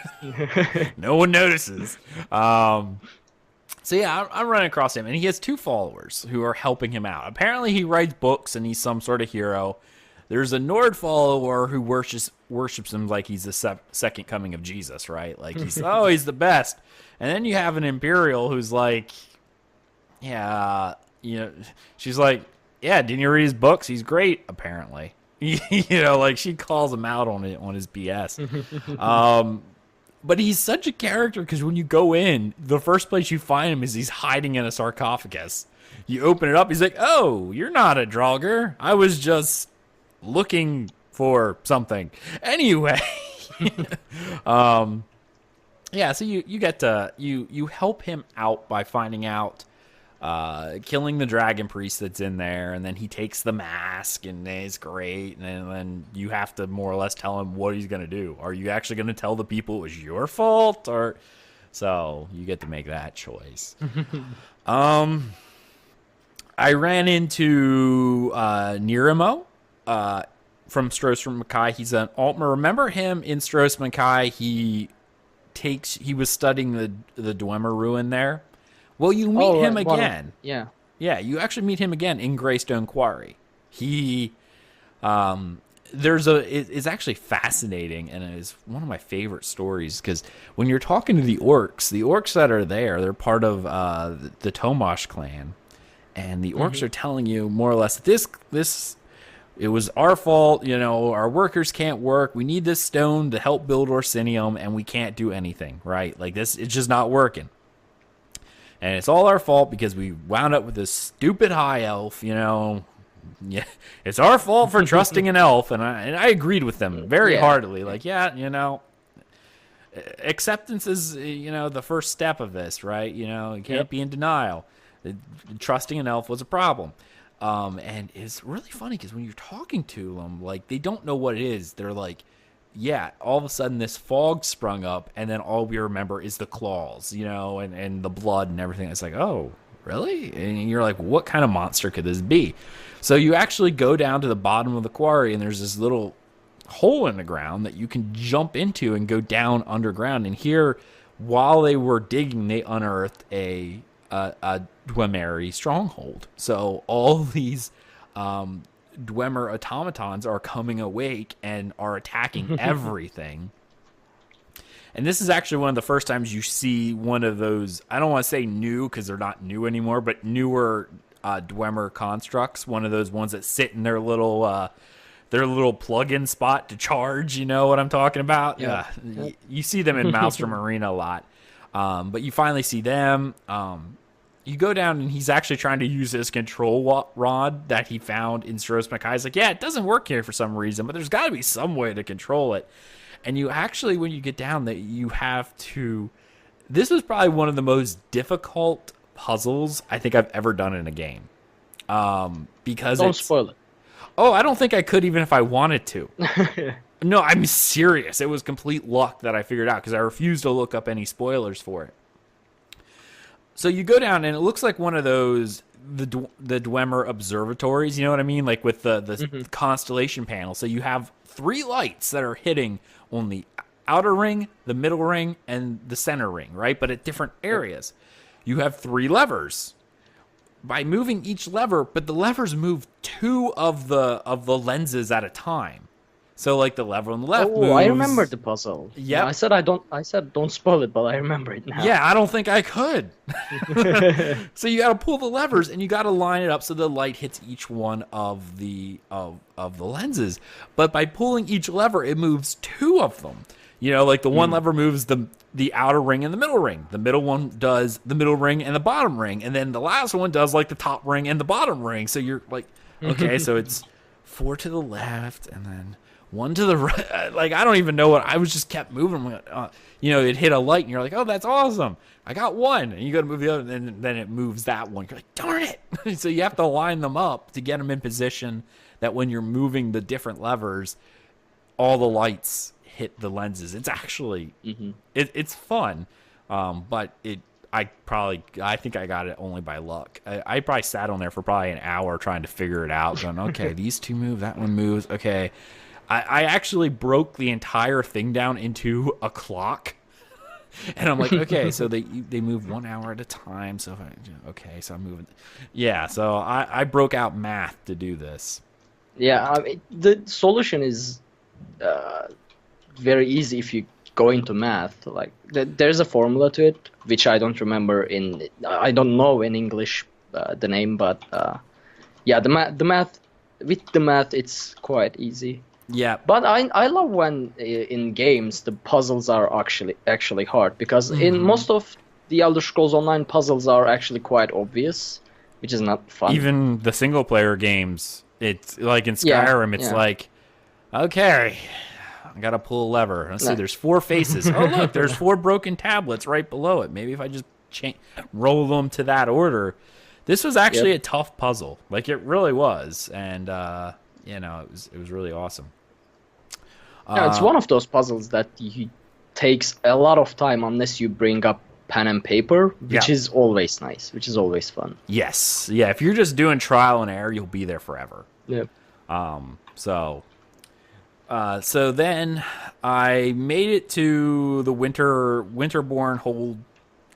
No one notices. So yeah, I'm running across him, and he has 2 followers who are helping him out. Apparently, he writes books, and he's some sort of hero. There's a Nord follower who worships him like he's the second coming of Jesus, right? Like he's he's the best. And then you have an Imperial who's like, yeah, she's like, yeah, didn't you read his books? He's great, apparently. Like she calls him out on his BS. But he's such a character because when you go in, the first place you find him is he's hiding in a sarcophagus. You open it up, he's like, "Oh, you're not a Draugr. I was just looking for something." Anyway, yeah. So you get to you help him out by finding out, killing the dragon priest that's in there, and then he takes the mask, and it's great. And then you have to more or less tell him what he's gonna do. Are you actually gonna tell the people it was your fault, or so you get to make that choice? I ran into Nirimo from Stross Mackay. He's an Altmer. Remember him in Stross Mackay? He was studying the Dwemer ruin there. Well, you meet him again. Yeah, you actually meet him again in Greystone Quarry. He, it's actually fascinating, and it is one of my favorite stories because when you're talking to the orcs that are there, they're part of the Tomash clan, and the orcs are telling you more or less this it was our fault. Our workers can't work. We need this stone to help build Orsinium, and we can't do anything. Right? Like this, it's just not working. And it's all our fault because we wound up with this stupid high elf, Yeah, it's our fault for trusting an elf, and I agreed with them very heartily. Like, acceptance is, the first step of this, right? You can't be in denial. Trusting an elf was a problem. And it's really funny because when you're talking to them, like, they don't know what it is. They're like, all of a sudden this fog sprung up, and then all we remember is the claws, and the blood and everything. It's like, oh, really? And you're like, what kind of monster could this be? So you actually go down to the bottom of the quarry, and there's this little hole in the ground that you can jump into and go down underground. And here, while they were digging, they unearthed a Dwemer stronghold. So all these Dwemer automatons are coming awake and are attacking everything. And this is actually one of the first times you see one of those, I don't want to say new because they're not new anymore, but newer Dwemer constructs, one of those ones that sit in their little plug-in spot to charge, you know what I'm talking about? Yeah. You see them in Maelstrom Arena a lot. But you finally see them. You go down, and he's actually trying to use this control rod that he found in Stross Mackay. He's like, it doesn't work here for some reason, but there's got to be some way to control it. And you actually, when you get down there, you have to... This was probably one of the most difficult puzzles I think I've ever done in a game. Because Don't spoil it. Oh, I don't think I could even if I wanted to. No, I'm serious. It was complete luck that I figured out because I refused to look up any spoilers for it. So you go down, and it looks like one of those, the Dwemer observatories, you know what I mean? Like with the constellation panel. So you have 3 lights that are hitting on the outer ring, the middle ring, and the center ring, right? But at different areas. You have 3 levers. By moving each lever, but the levers move 2 of the lenses at a time. So like the lever on the left moves. I remember the puzzle. Yeah, I said don't spoil it, but I remember it now. Yeah, I don't think I could. So you got to pull the levers, and you got to line it up so the light hits each one of the lenses. But by pulling each lever, it moves 2 of them. Like the one lever moves the outer ring and the middle ring. The middle one does the middle ring and the bottom ring, and then the last one does like the top ring and the bottom ring. So you're like, okay, so it's 4 to the left, and then 1 to the right. Like, I don't even know what I was, just kept moving. It hit a light, and you're like, oh, that's awesome. I got 1. And you go to move the other, and then it moves that one. You're like, darn it. So you have to line them up to get them in position that when you're moving the different levers, all the lights hit the lenses. It's actually, it's fun. But I think I got it only by luck. I probably sat on there for probably an hour trying to figure it out. Going, okay, these 2 move, that one moves. Okay. I actually broke the entire thing down into a clock. And I'm like, okay, so they move 1 hour at a time. So so I'm moving. Yeah, so I broke out math to do this. Yeah, I mean, the solution is very easy if you go into math. Like there's a formula to it, which I don't remember I don't know in English the name, but yeah, the math with the math it's quite easy. Yeah, but I love when in games the puzzles are actually hard, because in most of the Elder Scrolls Online puzzles are actually quite obvious, which is not fun. Even the single player games, it's like in Skyrim, it's like, okay, I gotta pull a lever. Let's see, there's 4 faces. Oh look, there's 4 broken tablets right below it. Maybe if I just roll them to that order. This was actually a tough puzzle, like it really was, and it was really awesome. Yeah, it's one of those puzzles that takes a lot of time unless you bring up pen and paper, which is always nice, which is always fun. Yes, yeah. If you're just doing trial and error, you'll be there forever. Yep. So then I made it to the Winterborn Hold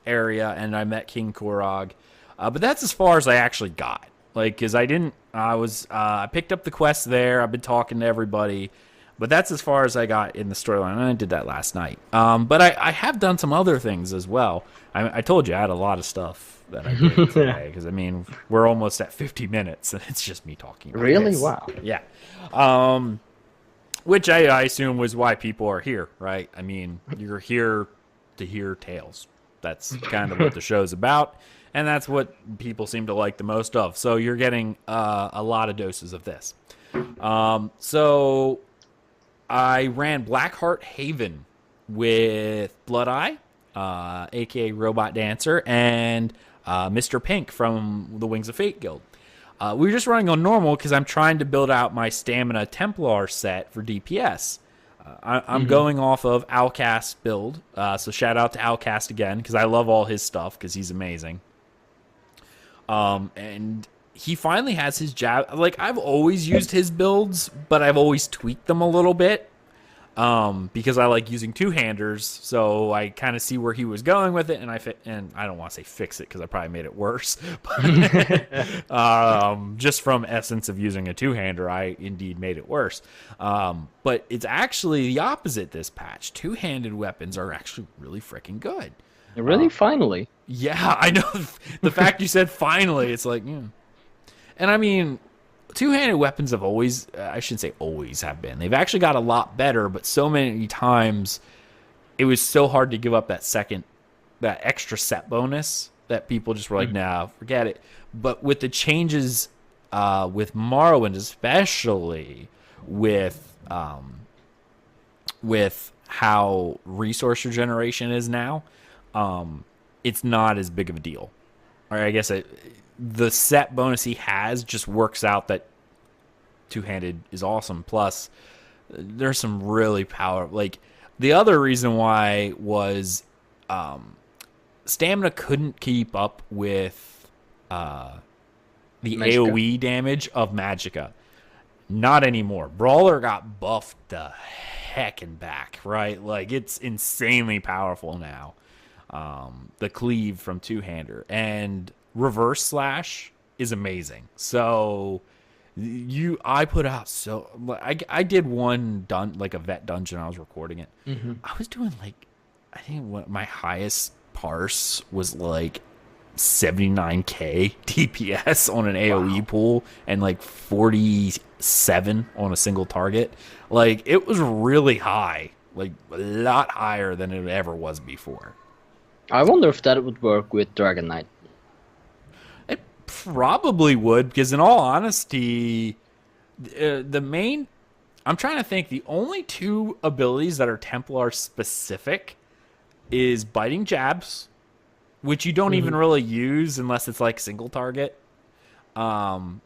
area, and I met King Korog. But that's as far as I actually got. Like, because I picked up the quest there. I've been talking to everybody. But that's as far as I got in the storyline, and I did that last night. But I have done some other things as well. I told you I had a lot of stuff that I did today, because, I mean, we're almost at 50 minutes, and it's just me talking about Really? this. Wow. Yeah. Which I assume was why people are here, right? I mean, you're here to hear tales. That's kind of what the show's about, and that's what people seem to like the most of. So you're getting a lot of doses of this. So I ran Blackheart Haven with Blood Eye, aka Robot Dancer, and Mr. Pink from the Wings of Fate Guild. We were just running on normal because I'm trying to build out my Stamina Templar set for DPS. I'm going off of Outcast's build, so shout out to Outcast again, because I love all his stuff, because he's amazing. And he finally has his jab. Like, I've always used his builds, but I've always tweaked them a little bit, because I like using two-handers, so I kind of see where he was going with it, and I don't want to say fix it, because I probably made it worse, but just from essence of using a two-hander, I indeed made it worse. But it's actually the opposite this patch. Two-handed weapons are actually really freaking good. Really? Finally? Yeah, I know. The fact you said finally, it's like, yeah. And I mean, two-handed weapons have always, I shouldn't say always have been. They've actually got a lot better, but so many times it was so hard to give up that extra set bonus that people just were like, nah, forget it. But with the changes with Morrowind, especially with how resource regeneration is now, it's not as big of a deal. Or I guess the set bonus he has just works out that two-handed is awesome. Plus, there's some really like, the other reason why was stamina couldn't keep up with the Magicka. AoE damage of Magicka. Not anymore. Brawler got buffed the heckin' back, right? Like, it's insanely powerful now. The cleave from two-hander, and reverse slash is amazing. So I put out, so I did one like a vet dungeon. I was recording it. I was doing like, I think my highest parse was like 79k DPS on an AoE pool, and like 47 on a single target. Like, it was really high, like a lot higher than it ever was before. I wonder if that would work with Dragon Knight. It probably would, because in all honesty, I'm trying to think, the only two abilities that are Templar specific is biting jabs, which you don't even really use unless it's like single target. And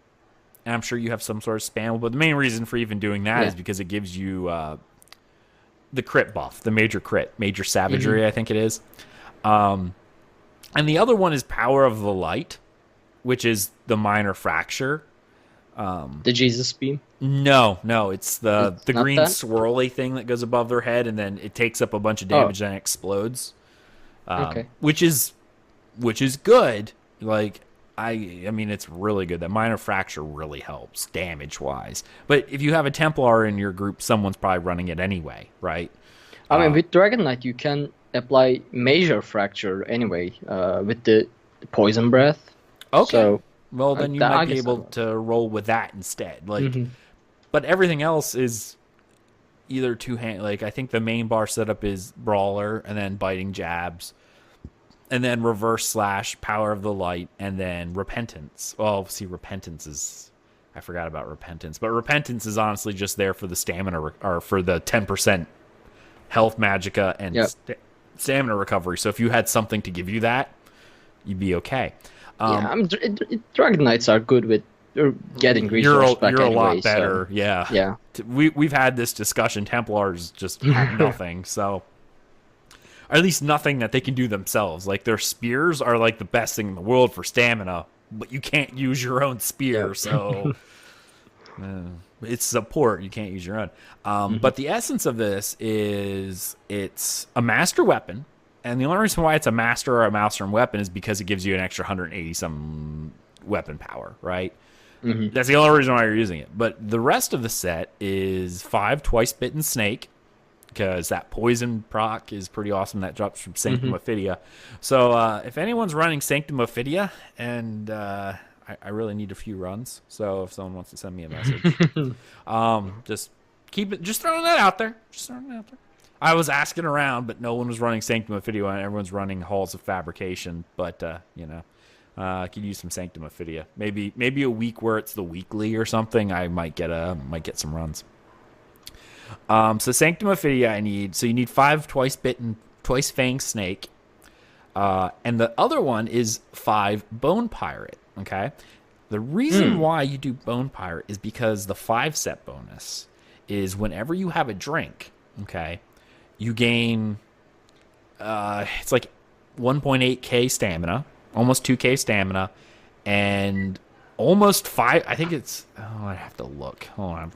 I'm sure you have some sort of spam, but the main reason for even doing that is because it gives you the crit buff, the major savagery, I think it is. And the other one is Power of the Light, which is the minor fracture. The Jesus beam? No, it's the green that? swirly thing that goes above their head, and then it takes up a bunch of damage and explodes. Okay. Which is good. Like, I mean, it's really good. That minor fracture really helps damage-wise. But if you have a Templar in your group, someone's probably running it anyway, right? I mean, with Dragon Knight, you can apply major fracture anyway with the poison breath. Okay. So, well, then you might be able to roll with that instead. Like, but everything else is either two-hand. Like, I think the main bar setup is Brawler and then Biting Jabs. And then reverse slash, Power of the Light, and then Repentance. Well, see, Repentance is... I forgot about Repentance. But Repentance is honestly just there for the stamina, or for the 10% health magicka and stamina recovery. So if you had something to give you that, you'd be okay. Dragon Knights are good with getting resource back You're anyway, a lot better, so, yeah. We've had this discussion. Templars just have nothing, so... Or at least nothing that they can do themselves. Like, their spears are like the best thing in the world for stamina, but you can't use your own spear, so it's support. You can't use your own. But the essence of this is it's a master weapon, and the only reason why it's a master or a master weapon is because it gives you an extra 180 some weapon power, right? That's the only reason why you're using it. But the rest of the set is 5 twice-bitten snake, because that poison proc is pretty awesome. That drops from Sanctum Ophidia. So if anyone's running Sanctum Ophidia, and I really need a few runs, so if someone wants to send me a message, just throwing that out there. I was asking around, but no one was running Sanctum Ophidia, and everyone's running Halls of Fabrication. But I could use some Sanctum Ophidia. Maybe a week where it's the weekly or something. I might get some runs. So Sanctum Ophidia I need. So you need 5 twice-bitten, twice-fanged snake. And the other one is 5 Bone Pirate, okay? The reason why you do Bone Pirate is because the 5-set bonus is whenever you have a drink, okay, you gain, it's like 1.8k stamina, almost 2k stamina, and almost 5. I think it's. Oh, I have to look. Hold on,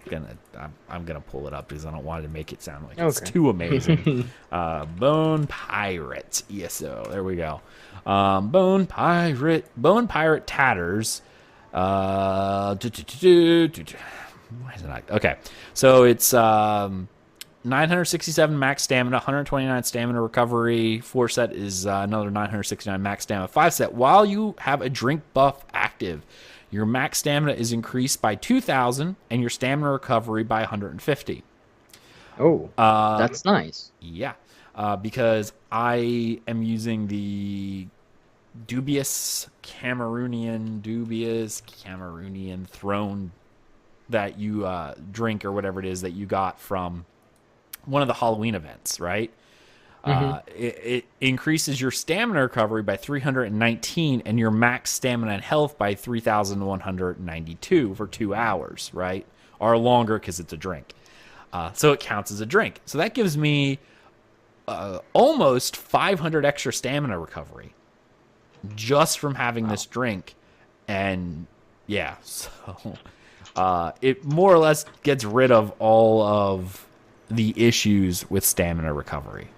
I'm gonna pull it up because I don't want to make it sound like it's too amazing. Bone Pirate ESO. There we go. Bone Pirate tatters. Why is it not? Okay, so it's 967 max stamina, 129 stamina recovery. 4 set is another 969 max stamina. 5 set, while you have a drink buff active, your max stamina is increased by 2,000 and your stamina recovery by 150. Oh, that's nice. Yeah, because I am using the dubious Cameroonian throne that you drink or whatever it is that you got from one of the Halloween events, right? It increases your stamina recovery by 319 and your max stamina and health by 3,192 for 2 hours, right? Or longer because it's a drink. So it counts as a drink. So that gives me almost 500 extra stamina recovery just from having this drink. And yeah, so it more or less gets rid of all of the issues with stamina recovery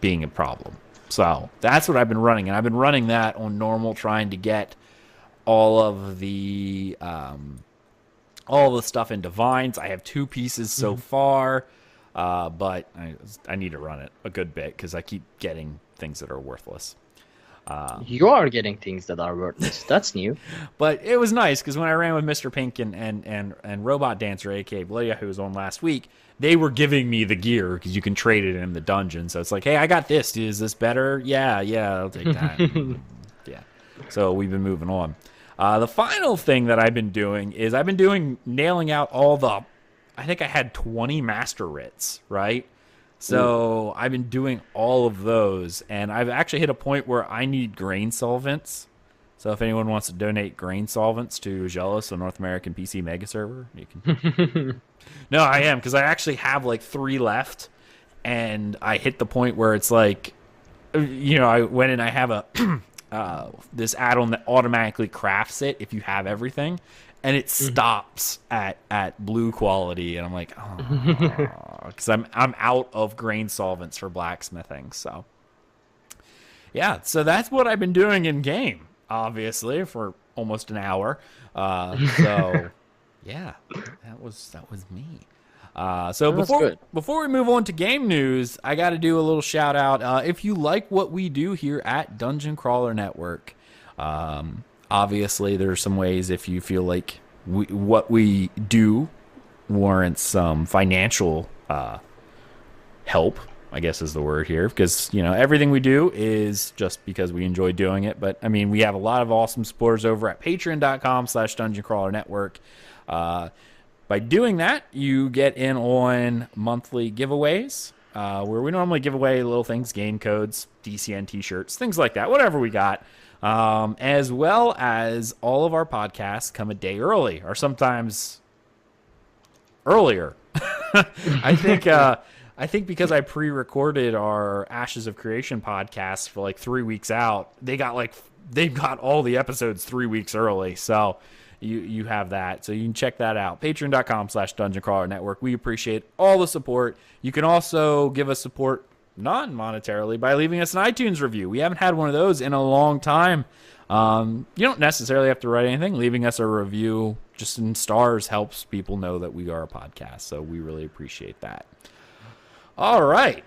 being a problem. So that's what I've been running, and I've been running that on normal, trying to get all of the stuff in divines. I have 2 pieces so far, but I need to run it a good bit because I keep getting things that are worthless. You are getting things that are worthless. That's new. But it was nice because when I ran with Mr. Pink and Robot Dancer, aka Bladia, who was on last week, they were giving me the gear because you can trade it in the dungeon. So it's like, hey, I got this. Is this better? Yeah, I'll take that. Yeah. So we've been moving on. The final thing that I've been doing is nailing out all the. I think I had 20 master writs, right? So I've been doing all of those, and I've actually hit a point where I need grain solvents. So if anyone wants to donate grain solvents to Aggelos, a North American PC mega server, you can. No, I am, because I actually have like 3 left, and I hit the point where it's like, I went and I have a this add-on that automatically crafts it if you have everything, and it stops at blue quality, and I'm like, oh, because I'm out of grain solvents for blacksmithing. So Yeah, so that's what I've been doing in game, obviously, for almost an hour. So yeah, that was me. So That's before good. before we move on to game news, I got to do a little shout out. If you like what we do here at Dungeon Crawler Network, obviously there's some ways if you feel like what we do warrants some financial help, I guess is the word here, because everything we do is just because we enjoy doing it. But I mean, we have a lot of awesome supporters over at patreon.com/Dungeon Crawler Network. By doing that, you get in on monthly giveaways, where we normally give away little things, game codes, DCN t-shirts, things like that, whatever we got. As well as all of our podcasts come a day early, or sometimes earlier. I think because I pre-recorded our Ashes of Creation podcast for like 3 weeks out, they've got all the episodes 3 weeks early. So you have that. So you can check that out. Patreon.com/Dungeon Crawler Network. We appreciate all the support. You can also give us support non-monetarily by leaving us an iTunes review. We haven't had one of those in a long time. You don't necessarily have to write anything. Leaving us a review just in stars helps people know that we are a podcast. So we really appreciate that. All right.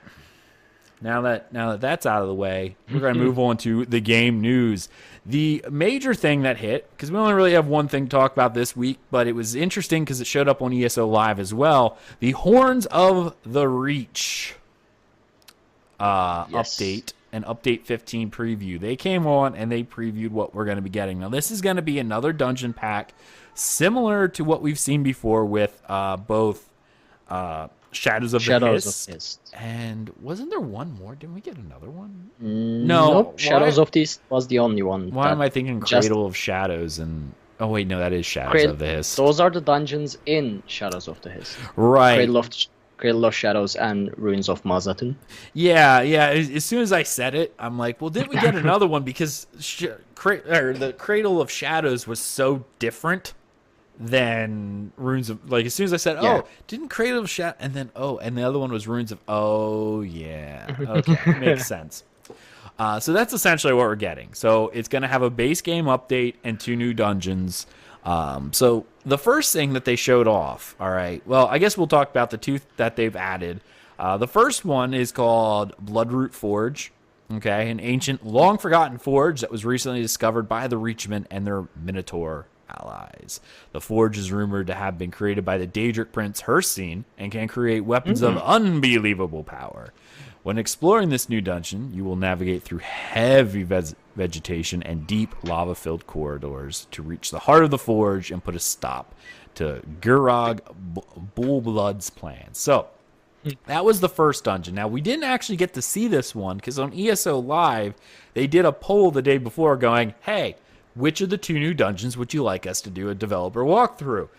Now that that's out of the way, we're going to move on to the game news. The major thing that hit, because we only really have one thing to talk about this week, but it was interesting because it showed up on ESO Live as well. The Horns of the Reach update and update 15 preview. They came on and they previewed what we're going to be getting. Now, this is going to be another dungeon pack similar to what we've seen before with both Shadows of the Hist. And wasn't there one more? Didn't we get another one? No. Nope. Shadows of the Hist was the only one. Why am I thinking Cradle of Shadows and... Oh, wait, no, that is Shadows of the Hist. Those are the dungeons in Shadows of the Hist. Right. Cradle of Shadows and Ruins of Mazatun. Yeah. As soon as I said it, I'm like, well, didn't we get another one? Because the Cradle of Shadows was so different than Runes of... Like, as soon as I said, didn't Cradle of Shadows... And then, and the other one was Runes of... Oh, yeah. Okay, makes sense. So that's essentially what we're getting. So it's going to have a base game update and 2 new dungeons. So the first thing that they showed off, all right, well, I guess we'll talk about the 2 that they've added. The first one is called Bloodroot Forge, okay, an ancient, long-forgotten forge that was recently discovered by the Reachmen and their Minotaur allies. The forge is rumored to have been created by the Daedric prince Hircine and can create weapons of unbelievable power. When exploring this new dungeon, you will navigate through heavy vegetation and deep lava-filled corridors to reach the heart of the forge and put a stop to Gurog Bullblood's plan. So, that was the first dungeon. Now, we didn't actually get to see this one because on ESO Live, they did a poll the day before going, hey, which of the 2 new dungeons would you like us to do a developer walkthrough?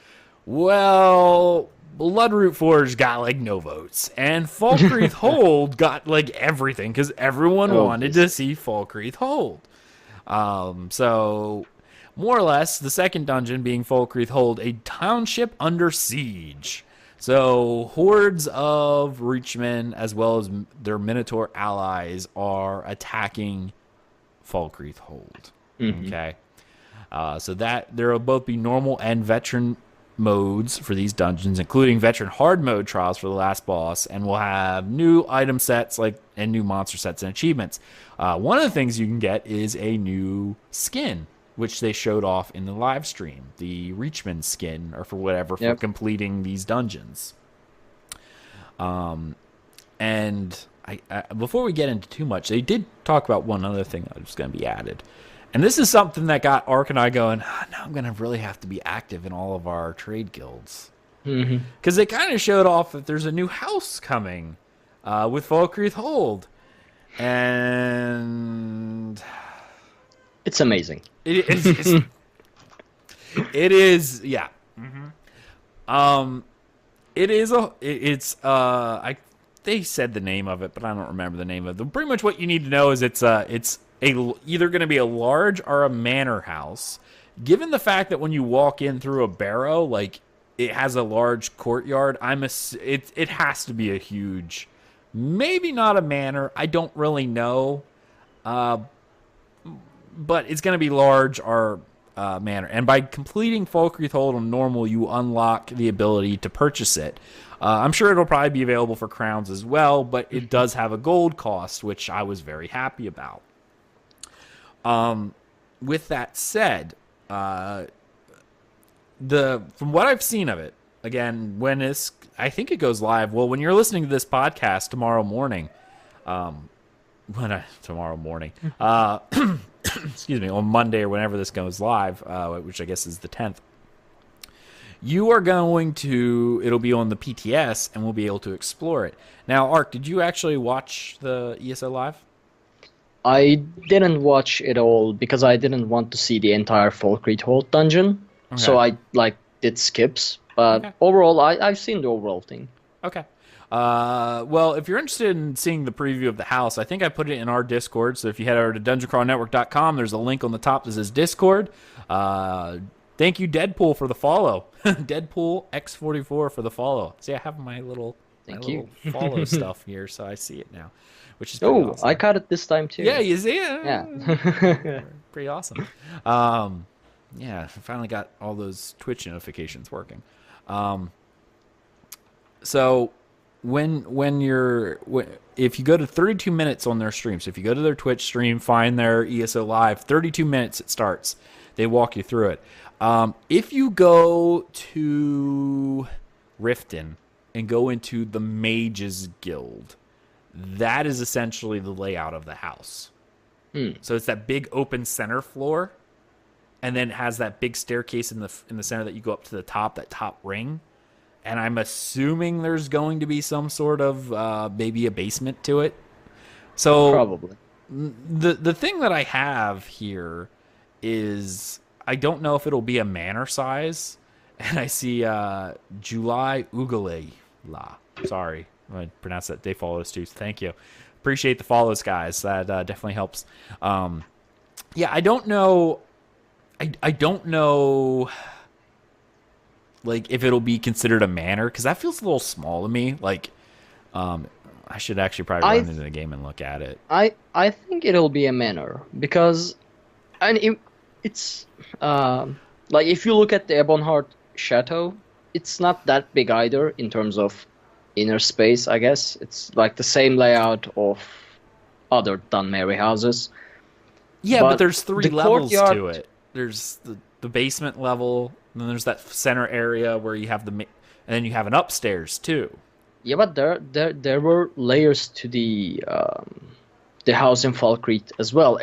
Well, Bloodroot Forge got like no votes, and Falkreath Hold got like everything because everyone wanted to see Falkreath Hold. So, more or less, the second dungeon being Falkreath Hold, a township under siege. So, hordes of Reachmen as well as their Minotaur allies are attacking Falkreath Hold. Okay. So that there will both be normal and veteran modes for these dungeons, including veteran hard mode trials for the last boss, and we'll have new item sets and new monster sets and achievements. One of the things you can get is a new skin, which they showed off in the live stream, the Reachman skin, or for whatever, for completing these dungeons. And I before we get into too much, they did talk about one other thing that was going to be added. And this is something that got Ark and I going, now I'm going to really have to be active in all of our trade guilds. Because they kind of showed off that there's a new house coming with Falkreath Hold. And... it's amazing. It is, yeah. They said the name of it, but I don't remember the name of it. Pretty much what you need to know is it's either going to be a large or a manor house. Given the fact that when you walk in through a barrow, like it has a large courtyard, it has to be a huge, maybe not a manor. I don't really know. but it's going to be large or manor. And by completing Falkreath Hold on normal, you unlock the ability to purchase it. I'm sure it'll probably be available for crowns as well, but it does have a gold cost, which I was very happy about. With that said, from what I've seen of it, again, I think it goes live. Well, when you're listening to this podcast tomorrow morning, excuse me, on Monday or whenever this goes live, which I guess is the 10th, it'll be on the PTS and we'll be able to explore it. Now, Ark, did you actually watch the ESO live? I didn't watch it all because I didn't want to see the entire Falkreath Hold dungeon. Okay. So I did skips, but overall I've seen the overall thing. Okay. Well, if you're interested in seeing the preview of the house, I think I put it in our Discord. So if you head over to dungeoncrawlnetwork.com, there's a link on the top that says Discord. Thank you, Deadpool, for the follow. Deadpool X44 for the follow. See, I have my little follow stuff here, so I see it now, which is pretty awesome. I caught it this time too. Yeah, you see it? Yeah. Pretty awesome. Yeah, I finally got all those Twitch notifications working. So if you go to 32 minutes on their stream, so if you go to their Twitch stream, find their ESO live, 32 minutes it starts. They walk you through it. If you go to Riften and go into the Mages Guild, that is essentially the layout of the house. So it's that big open center floor, and then it has that big staircase in the center that you go up to the top, that top ring. And I'm assuming there's going to be some sort of maybe a basement to it. So probably. The thing that I have here is I don't know if it'll be a manor size. And I see July Ugalela. Sorry, I pronounced that. They follow us too. Thank you. Appreciate the follows, guys. That definitely helps. Yeah, I don't know. I don't know. Like, if it'll be considered a manor, because that feels a little small to me. Like, I should actually probably run into the game and look at it. I think it'll be a manor because, it's like if you look at the Ebonheart Chateau, it's not that big either in terms of inner space. I guess it's like the same layout of other Dunmary houses. Yeah, but there's three levels to it. There's the basement level. And then there's that center area where you have and then you have an upstairs too. Yeah, but there were layers to the house in Falkreath as well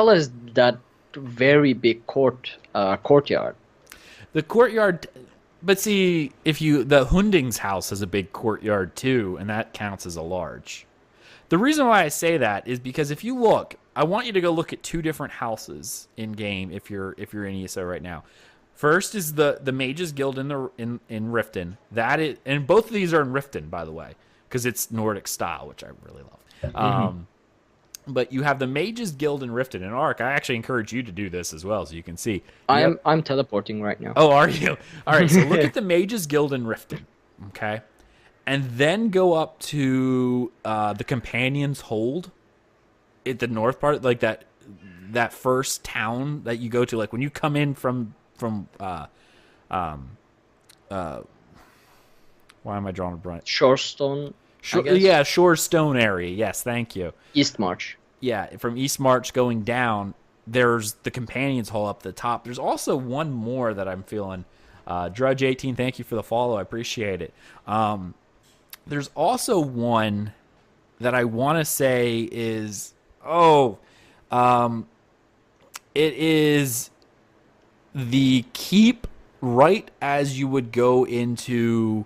as that very big courtyard. The courtyard, but see, the Hunding's house has a big courtyard too, and that counts as a large. The reason why I say that is because if you look, I want you to go look at two different houses in game if you're in ESO right now. First is the Mages Guild in Riften. And both of these are in Riften, by the way, because it's Nordic style, which I really love. But you have the Mages Guild in Riften. And Ark, I actually encourage you to do this as well, so you can see. I'm teleporting right now. Oh, are you? All right, so look at the Mages Guild in Riften, okay, and then go up to the Companions Hold at the north part, like that first town that you go to, like when you come in from why am I drawing a blank? Shorestone. Yeah, Shorestone area. Yes, thank you. East March. Yeah, from East March going down, there's the Companions Hall up the top. There's also one more that I'm feeling. Drudge18, thank you for the follow. I appreciate it. There's also one that I want to say is it is the keep right as you would go into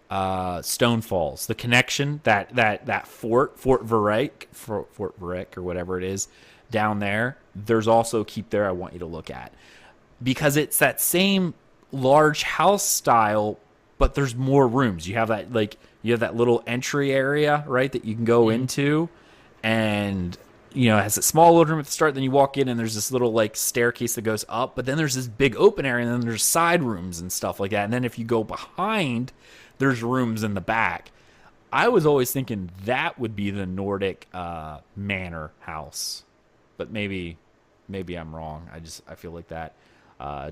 Stone Falls. The connection, that Fort Vivec or whatever it is down there. There's also a keep there I want you to look at because it's that same large house style, but there's more rooms. You have that little entry area, right, that you can go into, and it has a small little room at the start. Then you walk in, and there's this little staircase that goes up. But then there's this big open area, and then there's side rooms and stuff like that. And then if you go behind, there's rooms in the back. I was always thinking that would be the Nordic manor house but maybe I'm wrong. I feel like that.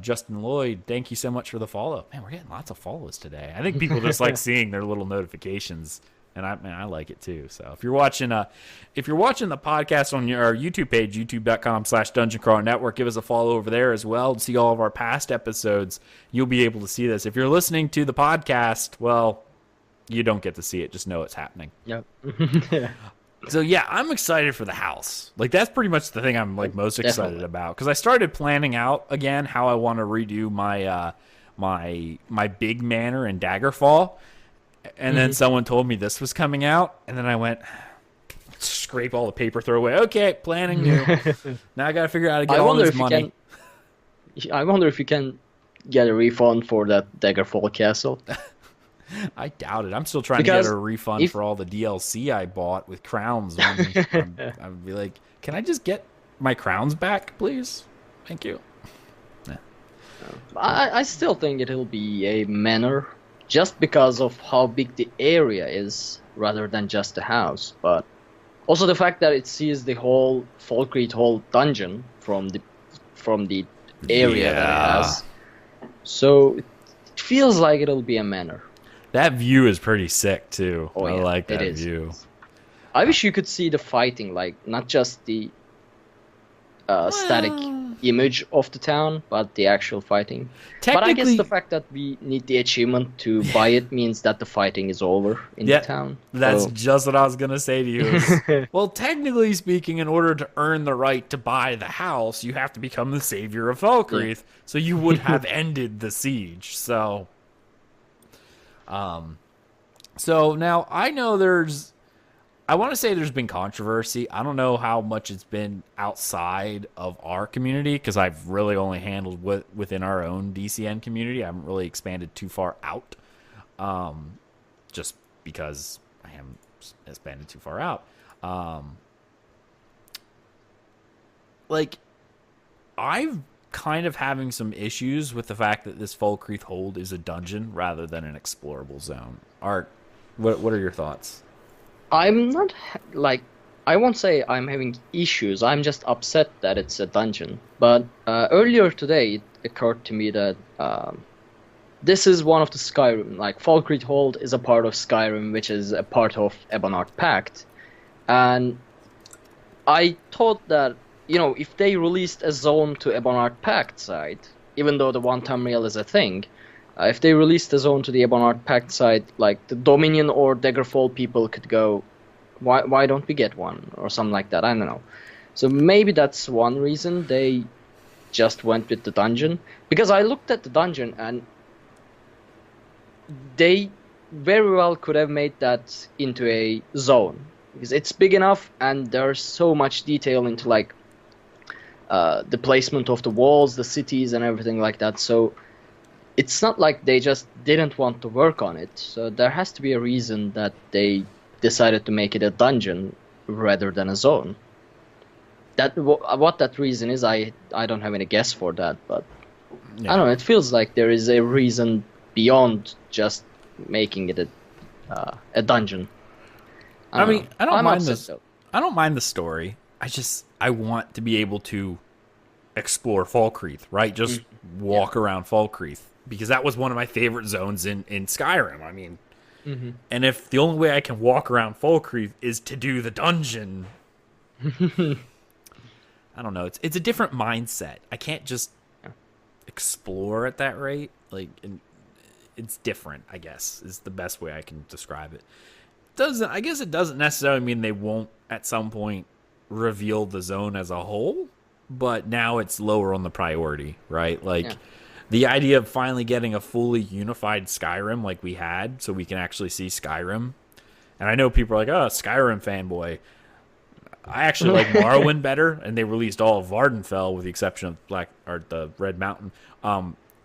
Justin Lloyd, thank you so much for the follow. Man, we're getting lots of follows today. I think people just like seeing their little notifications, and I like it too. So if you're watching the podcast on our YouTube page, youtube.com/Dungeon Crawler Network, give us a follow over there as well to see all of our past episodes. You'll be able to see this. If you're listening to the podcast, well, you don't get to see it. Just know it's happening. Yep. So yeah, I'm excited for the house. Like that's pretty much the thing I'm like most excited about, because I started planning out again how I want to redo my my big manor in Daggerfall, and then someone told me this was coming out, and then I went scrape all the paper, throw away. Okay, planning new. Now I got to figure out how to get all this money. I wonder if you can get a refund for that Daggerfall castle. I doubt it. I'm still trying to get a refund for all the DLC I bought with crowns. I would be like, can I just get my crowns back, please? Thank you. Yeah. I still think it'll be a manor, just because of how big the area is, rather than just a house. But also the fact that it sees the whole Falkreath whole dungeon from the area that it has. So it feels like it'll be a manor. That view is pretty sick too. Oh, I yeah, like that view. I wish you could see the fighting, like not just the static image of the town, but the actual fighting. But I guess the fact that we need the achievement to buy it means that the fighting is over in the town. That's just what I was going to say to you. Well, technically speaking, in order to earn the right to buy the house, you have to become the savior of Falkreath. Yeah. So you would have ended the siege. So now I know I want to say there's been controversy. I don't know how much it's been outside of our community, because I've really only handled within our own DCN community. I haven't really expanded too far out, just because I haven't expanded too far out. Like, I've kind of having some issues with the fact that this Falkreath Hold is a dungeon rather than an explorable zone. Art, what are your thoughts? I'm not, I won't say I'm having issues. I'm just upset that it's a dungeon. But earlier today, it occurred to me that this is one of the Skyrim. Like, Falkreath Hold is a part of Skyrim, which is a part of Ebonheart Pact. And I thought that, if they released a zone to Ebonheart Pact side, even though the one Tamriel is a thing, if they released a zone to the Ebonheart Pact side, like the Dominion or Daggerfall people could go, why don't we get one? Or something like that, I don't know. So maybe that's one reason they just went with the dungeon. Because I looked at the dungeon and they very well could have made that into a zone. Because it's big enough and there's so much detail into the placement of the walls, the cities and everything like that. So it's not like they just didn't want to work on it. So there has to be a reason that they decided to make it a dungeon rather than a zone. What that reason is, I don't have any guess for that, but yeah. I don't know. It feels like there is a reason beyond just making it a dungeon. I don't mind the story. I want to be able to explore Falkreath, right? Just walk around Falkreath, because that was one of my favorite zones in Skyrim. I mean, and if the only way I can walk around Falkreath is to do the dungeon, I don't know. It's a different mindset. I can't just explore at that rate. It's different, I guess, is the best way I can describe it. I guess it doesn't necessarily mean they won't at some point reveal the zone as a whole, but now it's lower on the priority, right? The idea of finally getting a fully unified Skyrim like we had, so we can actually see Skyrim. And I know people are like, oh, Skyrim fanboy. I actually like Morrowind better, and they released all of Vardenfell with the exception of the Red Mountain.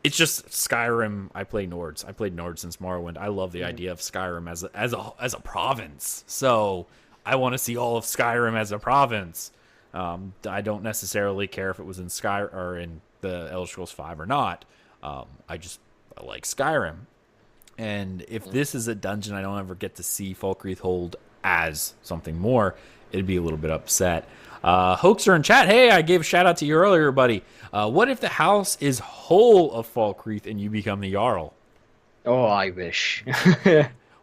It's just Skyrim. I played Nords since Morrowind. I love the idea of Skyrim as a province. So I want to see all of Skyrim as a province. I don't necessarily care if it was in Sky or in the Elder Scrolls V or not. I like Skyrim. And if this is a dungeon I don't ever get to see Falkreath Hold as something more, it'd be a little bit upset. Hoaxer in chat. Hey, I gave a shout out to you earlier, buddy. What if the house is whole of Falkreath and you become the Jarl? Oh, I wish.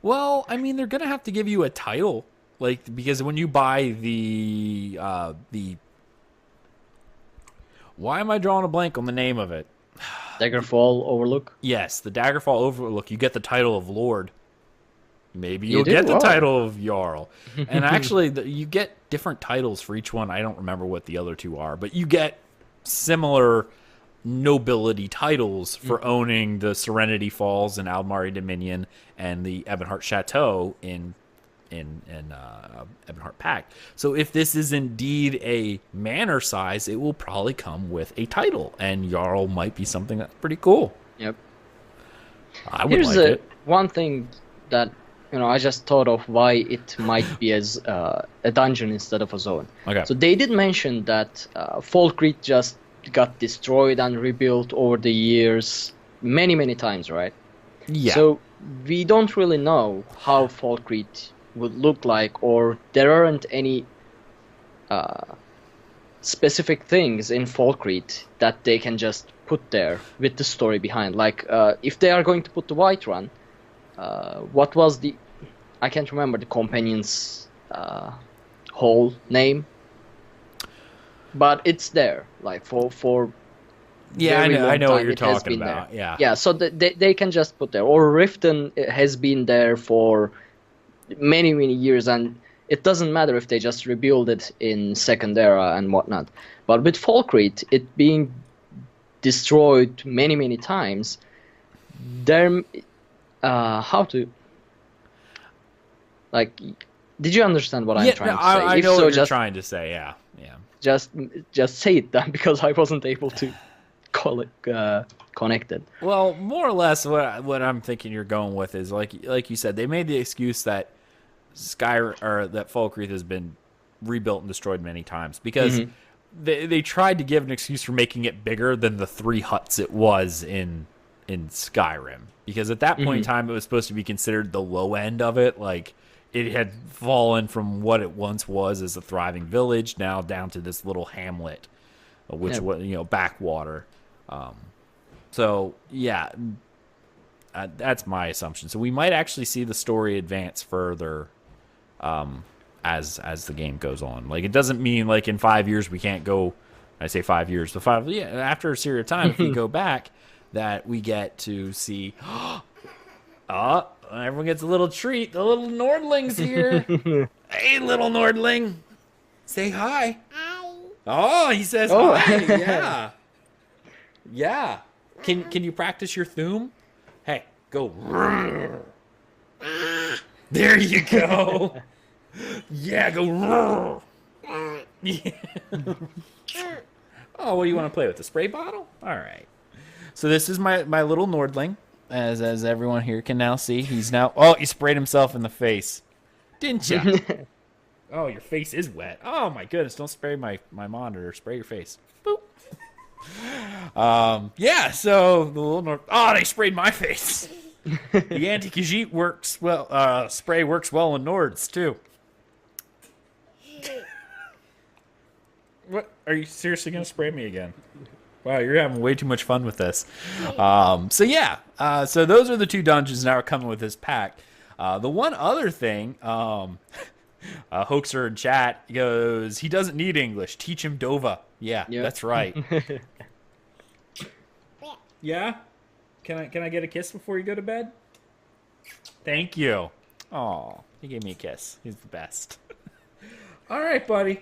Well, I mean, they're gonna have to give you a title, like, because when you buy the why am I drawing a blank on the name of it? Daggerfall Overlook? Yes, the Daggerfall Overlook. You get the title of Lord. Maybe you'll get the Wow. title of Jarl. And actually, you get different titles for each one. I don't remember what the other two are, but you get similar nobility titles for owning the Serenity Falls in Aldmari Dominion and the Ebonheart Chateau in Ebonheart Pact. So if this is indeed a manor size, it will probably come with a title, and Jarl might be something that's pretty cool. Yep. I would like it. One thing that I just thought of why it might be as a dungeon instead of a zone. Okay. So they did mention that Falkreath just got destroyed and rebuilt over the years many, many times, right? Yeah. So we don't really know how Falkreath would look like, or there aren't any specific things in Falkreath that they can just put there with the story behind. Like, if they are going to put the Whiterun, what was I can't remember the companion's whole name, but it's there, like for yeah, very I know long what time you're it has talking been about. there. Yeah. So they can just put there. Or Riften has been there for many, many years, and it doesn't matter if they just rebuild it in Second Era and whatnot. But with Falkreath, it being destroyed many, many times, there, how to, like, did you understand what I'm trying to say? I know what you're trying to say. Yeah. Just say it then, because I wasn't able to call it connected. Well, more or less, what I'm thinking you're going with is like you said, they made the excuse that that Falkreath has been rebuilt and destroyed many times because they tried to give an excuse for making it bigger than the 3 huts it was in Skyrim, because at that point in time it was supposed to be considered the low end of it, like it had fallen from what it once was as a thriving village now down to this little hamlet, which was backwater. So yeah, that's my assumption. So we might actually see the story advance further as the game goes on. Like, it doesn't mean like in 5 years we can't go. I say 5 years, but after a period of time, if we go back, that we get to see. Everyone gets a little treat. The little Nordling's here. Hey, little Nordling, say hi. Hi. Oh, he says hi. Yeah. Yeah. Can you practice your Thum? Hey, go. There you go. Yeah, go. Yeah. Oh, what do you want to play with? The spray bottle? All right. So this is my little Nordling, as everyone here can now see. He's now. Oh, he sprayed himself in the face, didn't you? Oh, your face is wet. Oh my goodness! Don't spray my monitor. Spray your face. Boop. Yeah. So the little Nord. Oh, they sprayed my face. The anti-Khajiit works well. Spray works well in Nords too. What? Are you seriously gonna spray me again? Wow, you're having way too much fun with this. So yeah, so those are the 2 dungeons now coming with this pack. The one other thing, Hoaxer in chat goes, he doesn't need English. Teach him Dova. Yeah, that's right. Yeah? Can I get a kiss before you go to bed? Thank you. Oh, he gave me a kiss. He's the best. All right, buddy.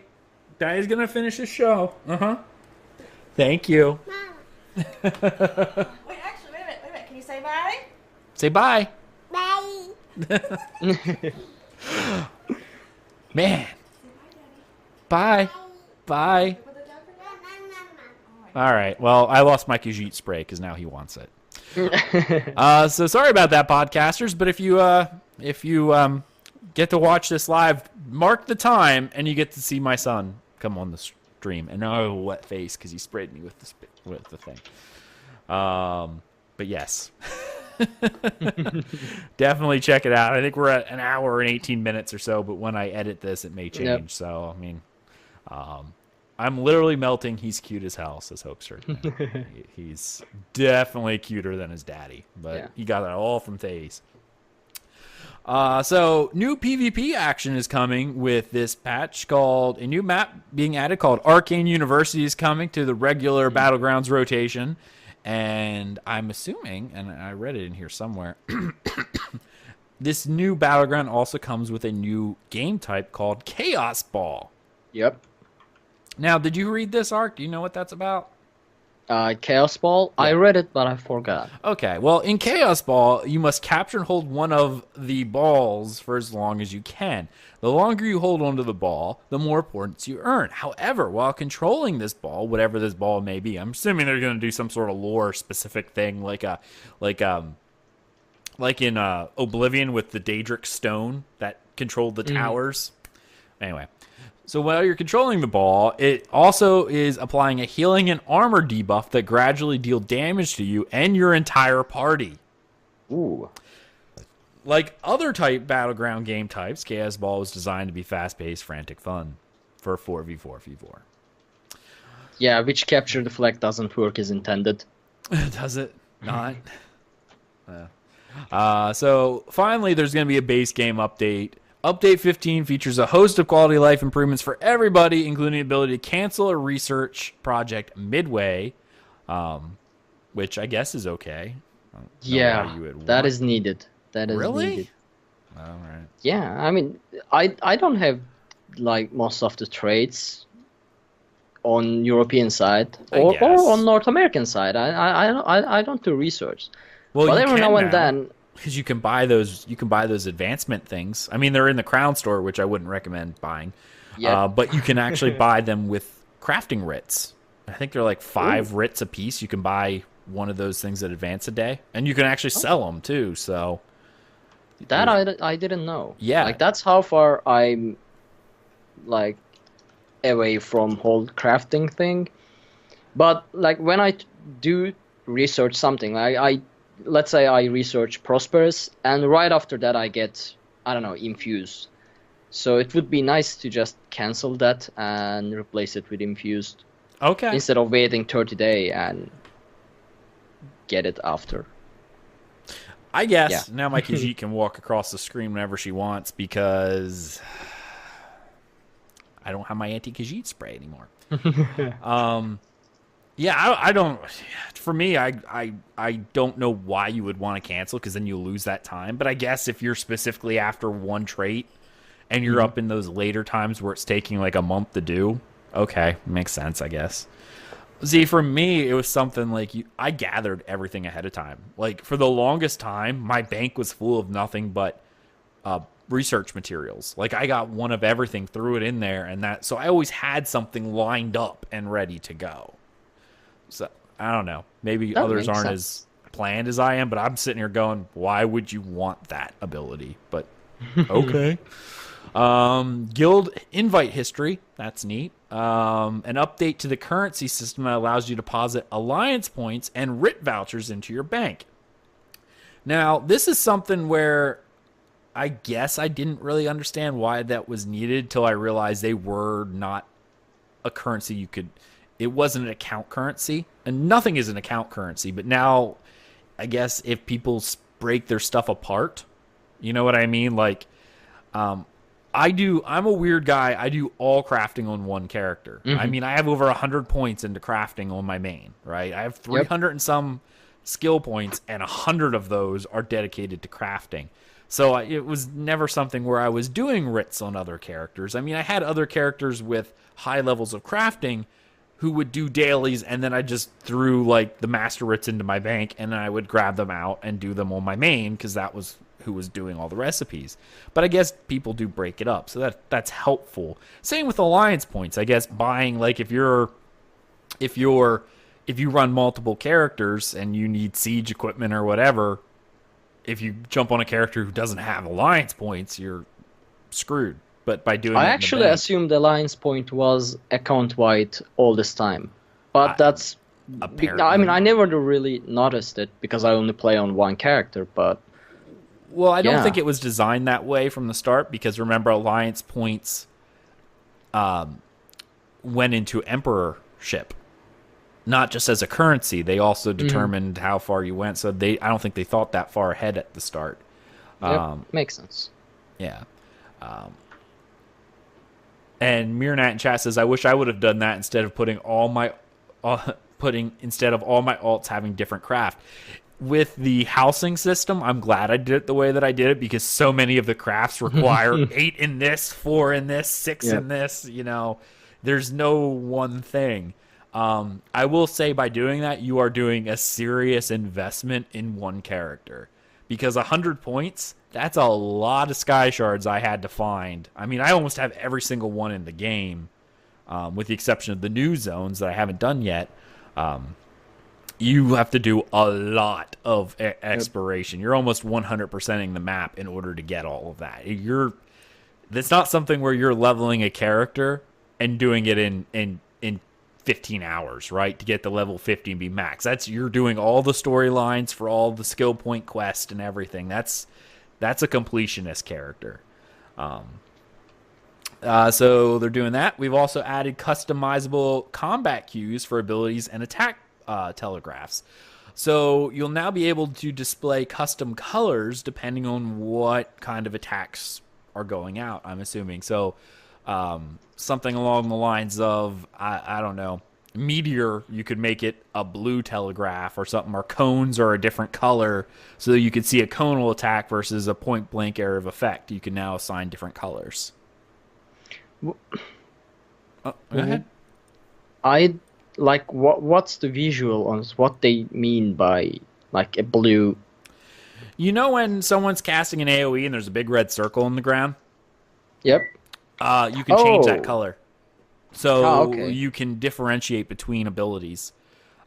Daddy's gonna finish his show. Thank you. Wait, actually, wait a minute. Can you say bye? Say bye. Bye. Man. Bye. Bye. All right. Well, I lost my Khajiit spray because now he wants it. So sorry about that, podcasters. But if you get to watch this live, mark the time, and you get to see my son come on the stream. And now I have a wet face because he sprayed me with the thing. But yes. Definitely check it out. I think we're at an hour and 18 minutes or so, but when I edit this, it may change. Yep. So, I mean, I'm literally melting. He's cute as hell, says Hoaxer. He's definitely cuter than his daddy, but he got that all from Thays. So new PvP action is coming with this patch called a new map being added called Arcane University is coming to the regular Battlegrounds rotation. And I'm assuming, and I read it in here somewhere, this new Battleground also comes with a new game type called Chaos Ball. Yep. Now, did you read this, Ark? Do you know what that's about? Chaos Ball? Yeah. I read it, but I forgot. Okay, well, in Chaos Ball, you must capture and hold one of the balls for as long as you can. The longer you hold onto the ball, the more points you earn. However, while controlling this ball, whatever this ball may be, I'm assuming they're going to do some sort of lore-specific thing, like in Oblivion with the Daedric Stone that controlled the towers. Anyway. So while you're controlling the ball, it also is applying a healing and armor debuff that gradually deal damage to you and your entire party. Ooh. Like other type Battleground game types, Chaos Ball was designed to be fast-paced, frantic fun for 4v4v4. Yeah, which capture the flag doesn't work as intended. Does it not? So finally, there's going to be a base game update. Update 15 features a host of quality of life improvements for everybody, including the ability to cancel a research project midway, which I guess is okay. Yeah, that is needed. That is really needed. All right. Yeah, I mean, I don't have like most of the traits on European side or on North American side. I don't do research. Well, but every now and then. Because you can buy those advancement things. I mean, they're in the Crown store, which I wouldn't recommend buying. Yeah. But you can actually buy them with crafting writs. I think they're like 5 writs a piece. You can buy one of those things at advance a day, and you can actually sell them too. So that I didn't know. Yeah, like that's how far I'm like away from whole crafting thing. But like when I do research something, let's say I research Prosperous, and right after that I get, I don't know, Infused. So it would be nice to just cancel that and replace it with Infused. Okay. Instead of waiting 30 days and get it after. I guess now my Khajiit can walk across the screen whenever she wants because I don't have my anti-Khajiit spray anymore. Yeah, I don't. For me, I don't know why you would want to cancel because then you lose that time. But I guess if you're specifically after one trait and you're up in those later times where it's taking like a month to do, okay, makes sense, I guess. See, for me, it was something like I gathered everything ahead of time. Like for the longest time, my bank was full of nothing but research materials. Like I got one of everything, threw it in there, and so I always had something lined up and ready to go. So I don't know. Maybe that others aren't sense. as planned as I am, but I'm sitting here going, why would you want that ability? But okay. Guild invite history. That's neat. An update to the currency system that allows you to deposit alliance points and writ vouchers into your bank. Now, this is something where I guess I didn't really understand why that was needed till I realized they were not a currency you could... It wasn't an account currency, and nothing is an account currency. But now, I guess if people break their stuff apart, you know what I mean? Like, I'm a weird guy. I do all crafting on one character. Mm-hmm. I mean, I have over 100 points into crafting on my main, right? I have 300 and some skill points, and 100 of those are dedicated to crafting. So it was never something where I was doing writs on other characters. I mean, I had other characters with high levels of crafting who would do dailies, and then I just threw like the master writs into my bank, and then I would grab them out and do them on my main because that was who was doing all the recipes. But I guess people do break it up, so that's helpful. Same with alliance points. I guess buying, like if you run multiple characters and you need siege equipment or whatever, if you jump on a character who doesn't have alliance points, you're screwed. But by doing I actually assumed the alliance point was account wide all this time. But that's apparently. I mean, I never really noticed it because I only play on one character, but... Well, I don't think it was designed that way from the start, because remember, Alliance points went into Emperorship. Not just as a currency, they also determined how far you went, so I don't think they thought that far ahead at the start. Makes sense. Yeah. And Mirnat in chat says, I wish I would have done that instead of all my alts having different craft. With the housing system, I'm glad I did it the way that I did it, because so many of the crafts require 8 in this, 4 in this, 6 in this, there's no one thing. I will say, by doing that, you are doing a serious investment in one character, because 100 points, that's a lot of sky shards I had to find. I mean, I almost have every single one in the game, with the exception of the new zones that I haven't done yet. You have to do a lot of exploration. You're almost 100%ing the map in order to get all of that. It's not something where you're leveling a character and doing it in 15 hours, right, to get the level 50 and be max. You're doing all the storylines for all the skill point quest and everything. That's a completionist character. So they're doing that. We've also added customizable combat cues for abilities and attack telegraphs. So you'll now be able to display custom colors depending on what kind of attacks are going out, I'm assuming. So something along the lines of, I don't know, meteor, you could make it a blue telegraph or something, or cones are a different color, so you could see a conal attack versus a point blank area of effect. You can now assign different colors. Go ahead. What's the visual on what they mean by like a blue? When someone's casting an AoE and there's a big red circle in the ground? Yep. You can change that color. So okay. You can differentiate between abilities.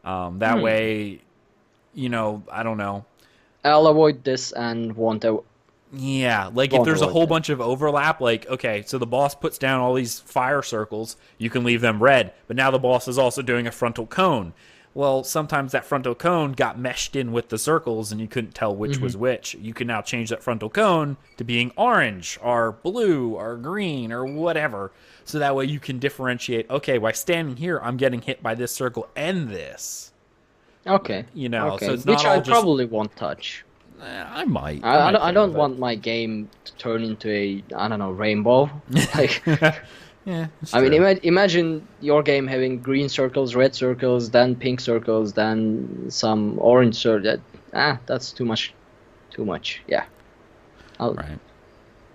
That way, I don't know. I'll avoid this and won't. Yeah, like if there's a whole bunch of overlap, like, okay, so the boss puts down all these fire circles, you can leave them red, but now the boss is also doing a frontal cone. Well, sometimes that frontal cone got meshed in with the circles and you couldn't tell which was which. You can now change that frontal cone to being orange or blue or green or whatever. So that way you can differentiate, okay, by standing here, I'm getting hit by this circle and this. Okay. So it's not which I all just... probably won't touch. I might. I don't want my game to turn into a, I don't know, rainbow. Like, yeah. I mean, imagine your game having green circles, red circles, then pink circles, then some orange circles. That's too much. Too much. Yeah. Right.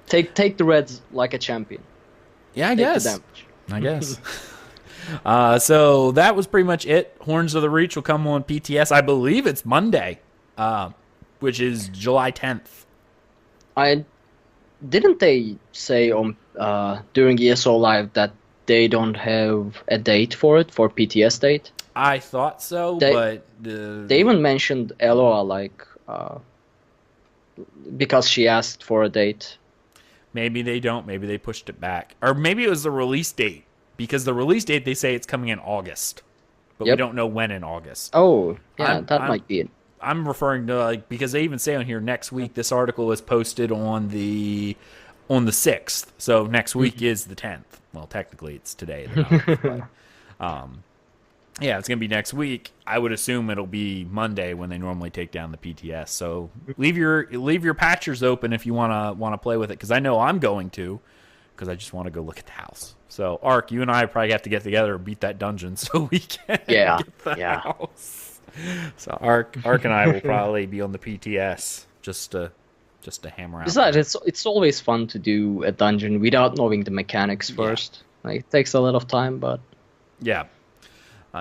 Take the reds like a champion. Yeah, I guess. So that was pretty much it. Horns of the Reach will come on PTS. I believe it's Monday. Which is July 10th. Didn't they say on during ESO Live that they don't have a date for it, for PTS date? I thought so, but they even mentioned Eloa because she asked for a date. Maybe they don't. Maybe they pushed it back, or maybe it was the release date, because the release date they say it's coming in August, but we don't know when in August. Oh, yeah, that might be it. I'm referring to, because they even say on here next week. This article is posted on the 6th, so next week is the 10th. Well, technically it's today. Yeah, it's gonna be next week. I would assume it'll be Monday when they normally take down the PTS. So leave your patchers open if you wanna play with it, because I know I'm going to, because I just want to go look at the house. So Ark, you and I probably have to get together and beat that dungeon so we can get the house. So Ark and I will probably be on the PTS just to hammer out. Besides, it's always fun to do a dungeon without knowing the mechanics first. Like, it takes a lot of time, but yeah,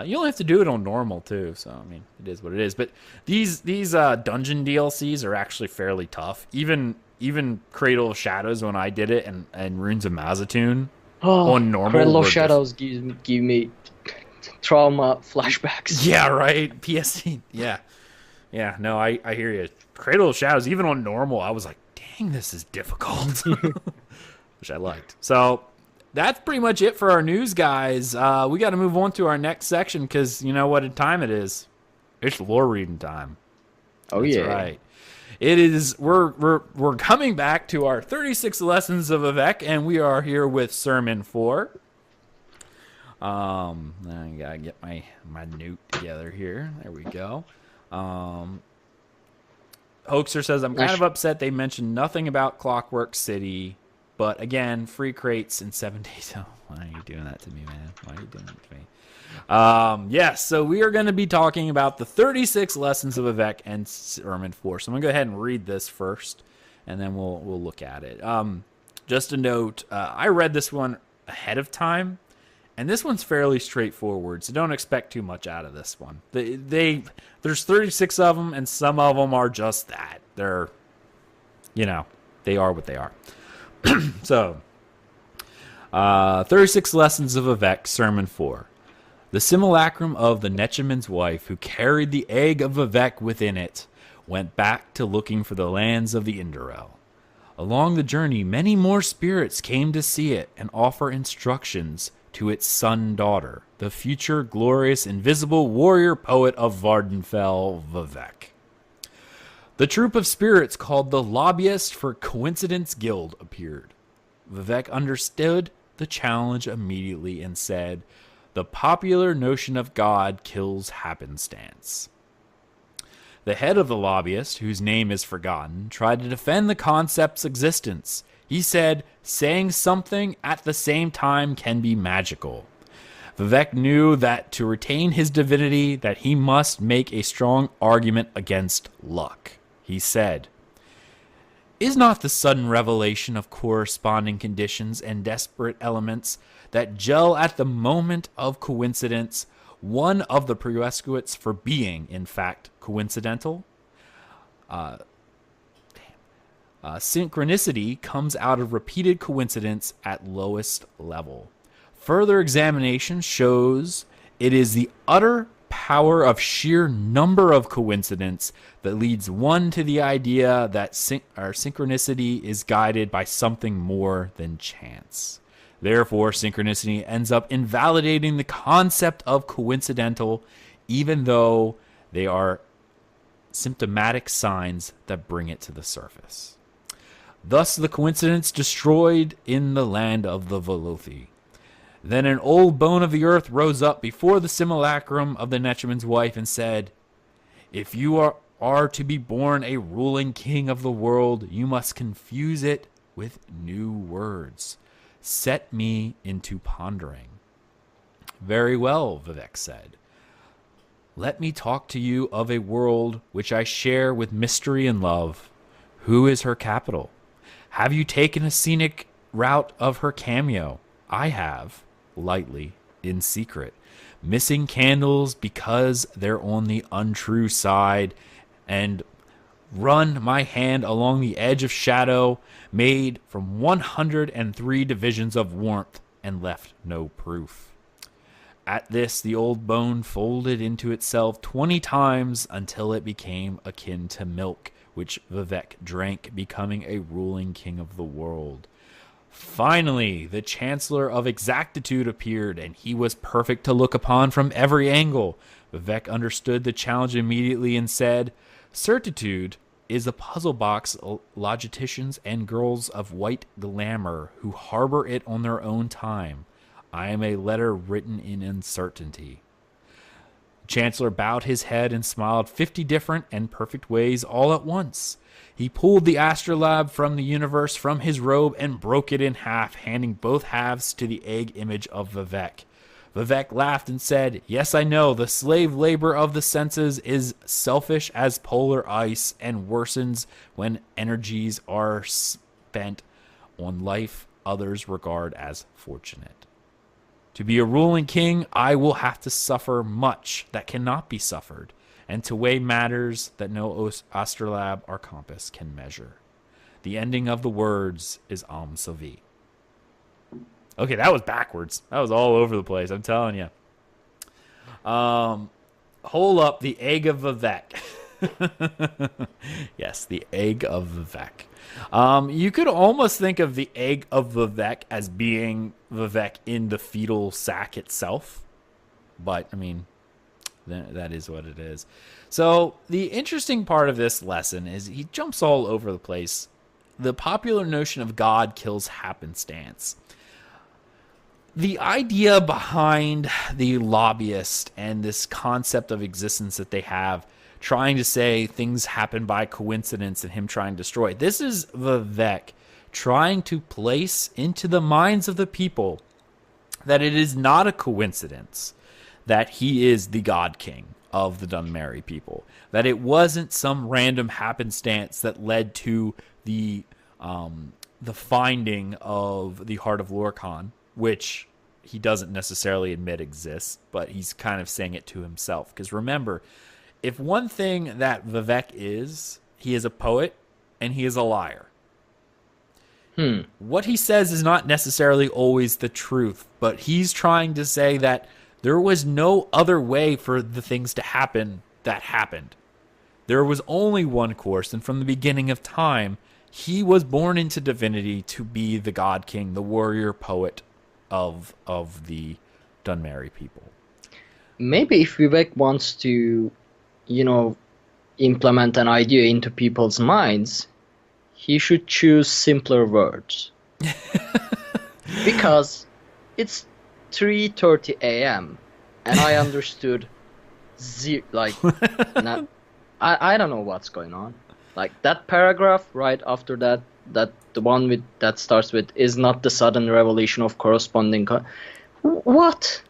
you only have to do it on normal too. So I mean, it is what it is. But these dungeon DLCs are actually fairly tough. Even Cradle of Shadows, when I did it, and Runes of Mazatoon on normal. Cradle of Shadows give me trauma flashbacks. Yeah, right. PSD. Yeah. No, I hear you. Cradle of Shadows, even on normal, I was like, dang, this is difficult, which I liked. So that's pretty much it for our news, guys. We got to move on to our next section because you know what time it is. It's lore reading time. Oh, that's yeah. Right. It is. We're coming back to our 36 Lessons of Vivec, and we are here with Sermon 4. I gotta get my note together here. There we go. Hoaxer says, I'm kind of upset they mentioned nothing about Clockwork City, but again, free crates in 7 days. Oh, why are you doing that to me, man? Why are you doing that to me? Yes, so we are going to be talking about the 36 Lessons of Vivec and Sermon 4. So I'm going to go ahead and read this first, and then we'll look at it. Just a note, I read this one ahead of time, and this one's fairly straightforward, so don't expect too much out of this one. There's 36 of them, and some of them are just that. They're, they are what they are. So, 36 Lessons of Vivec, Sermon 4. The simulacrum of the Netchaman's wife, who carried the egg of Vivec within it, went back to looking for the lands of the Indorel. Along the journey, many more spirits came to see it and offer instructions to its son-daughter, the future glorious invisible warrior poet of Vardenfell, Vivec. The troop of spirits called the Lobbyist for Coincidence Guild appeared. Vivec understood the challenge immediately and said, the popular notion of God kills happenstance. The head of the Lobbyist, whose name is forgotten, tried to defend the concept's existence. He said, saying something at the same time can be magical. Vivec knew that to retain his divinity, that he must make a strong argument against luck. He said, is not the sudden revelation of corresponding conditions and desperate elements that gel at the moment of coincidence one of the prerequisites for being, in fact, coincidental? Synchronicity comes out of repeated coincidence at lowest level. Further examination shows it is the utter power of sheer number of coincidence that leads one to the idea that synchronicity is guided by something more than chance. Therefore, synchronicity ends up invalidating the concept of coincidental, even though they are symptomatic signs that bring it to the surface. Thus, the coincidence destroyed in the land of the Velothi. Then an old bone of the earth rose up before the simulacrum of the Netchaman's wife and said, if you are to be born a ruling king of the world, you must confuse it with new words. Set me into pondering. Very well, Vivec said. Let me talk to you of a world which I share with mystery and love. Who is her capital? Have you taken a scenic route of her cameo? I have, lightly, in secret, missing candles because they're on the untrue side, and run my hand along the edge of shadow made from 103 divisions of warmth and left no proof. At this, the old bone folded into itself 20 times until it became akin to milk, which Vivec drank, becoming a ruling king of the world. Finally, the Chancellor of Exactitude appeared, and he was perfect to look upon from every angle. Vivec understood the challenge immediately and said, Certitude is a puzzle box logisticians and girls of white glamour who harbor it on their own time. I am a letter written in uncertainty. The Chancellor bowed his head and smiled 50 different and perfect ways all at once. He pulled the astrolabe from the universe from his robe and broke it in half, handing both halves to the egg image of Vivec. Vivec laughed and said, Yes, I know, the slave labor of the senses is selfish as polar ice and worsens when energies are spent on life others regard as fortunate. To be a ruling king, I will have to suffer much that cannot be suffered, and to weigh matters that no astrolabe or compass can measure. The ending of the words is Am Savi. Okay, that was backwards. That was all over the place, I'm telling you. Hold up the egg of Vivec. Yes, the egg of Vivec. You could almost think of the egg of Vivec as being Vivec in the fetal sac itself. But, I mean, that is what it is. So, the interesting part of this lesson is he jumps all over the place. The popular notion of God kills happenstance. The idea behind the lobbyist and this concept of existence that they have, trying to say things happen by coincidence and him trying to destroy. This is Vivec trying to place into the minds of the people that it is not a coincidence that he is the God King of the Dunmerry people. That it wasn't some random happenstance that led to the finding of the Heart of Lorkhan, which he doesn't necessarily admit exists, but he's kind of saying it to himself. Because remember, if one thing that Vivec is, he is a poet and he is a liar. What he says is not necessarily always the truth, but he's trying to say that there was no other way for the things to happen that happened. There was only one course, and from the beginning of time, he was born into divinity to be the God King, the warrior poet of the Dunmerry people. Maybe if Vivek wants to, implement an idea into people's minds, he should choose simpler words. Because it's 3:30 a.m. and I understood I don't know what's going on. Like that paragraph right after that the one that starts with is not the sudden revelation of corresponding what?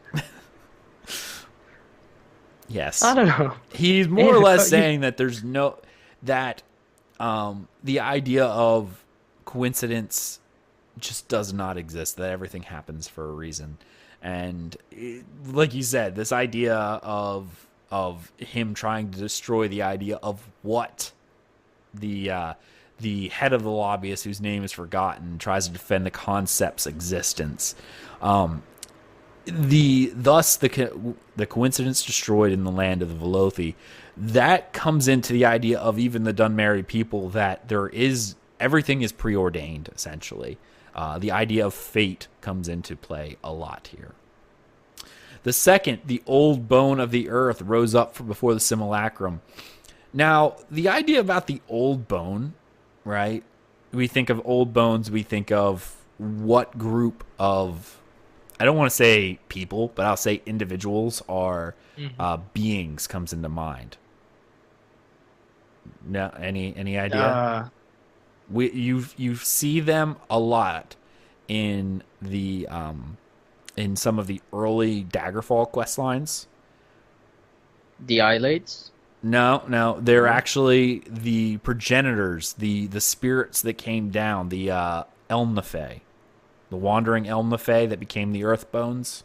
Yes. I don't know. He's more or less saying that there's no the idea of coincidence just does not exist, that everything happens for a reason. And like you said, this idea of him trying to destroy the idea of what the head of the lobbyist, whose name is forgotten, tries to defend the concept's existence. Thus the coincidence destroyed in the land of the Velothi, that comes into the idea of even the Dunmerry people, that everything is preordained, essentially. The idea of fate comes into play a lot here. The second, the old bone of the earth rose up before the simulacrum. Now, the idea about the old bone, right? We think of old bones, we think of what group of, I don't want to say people, but I'll say individuals or beings comes into mind. No, any idea? You see them a lot in the in some of the early Daggerfall quest lines. The Islates? No, they're actually the progenitors, the spirits that came down, the Elmnafey, the wandering Elmnafey that became the Earthbones,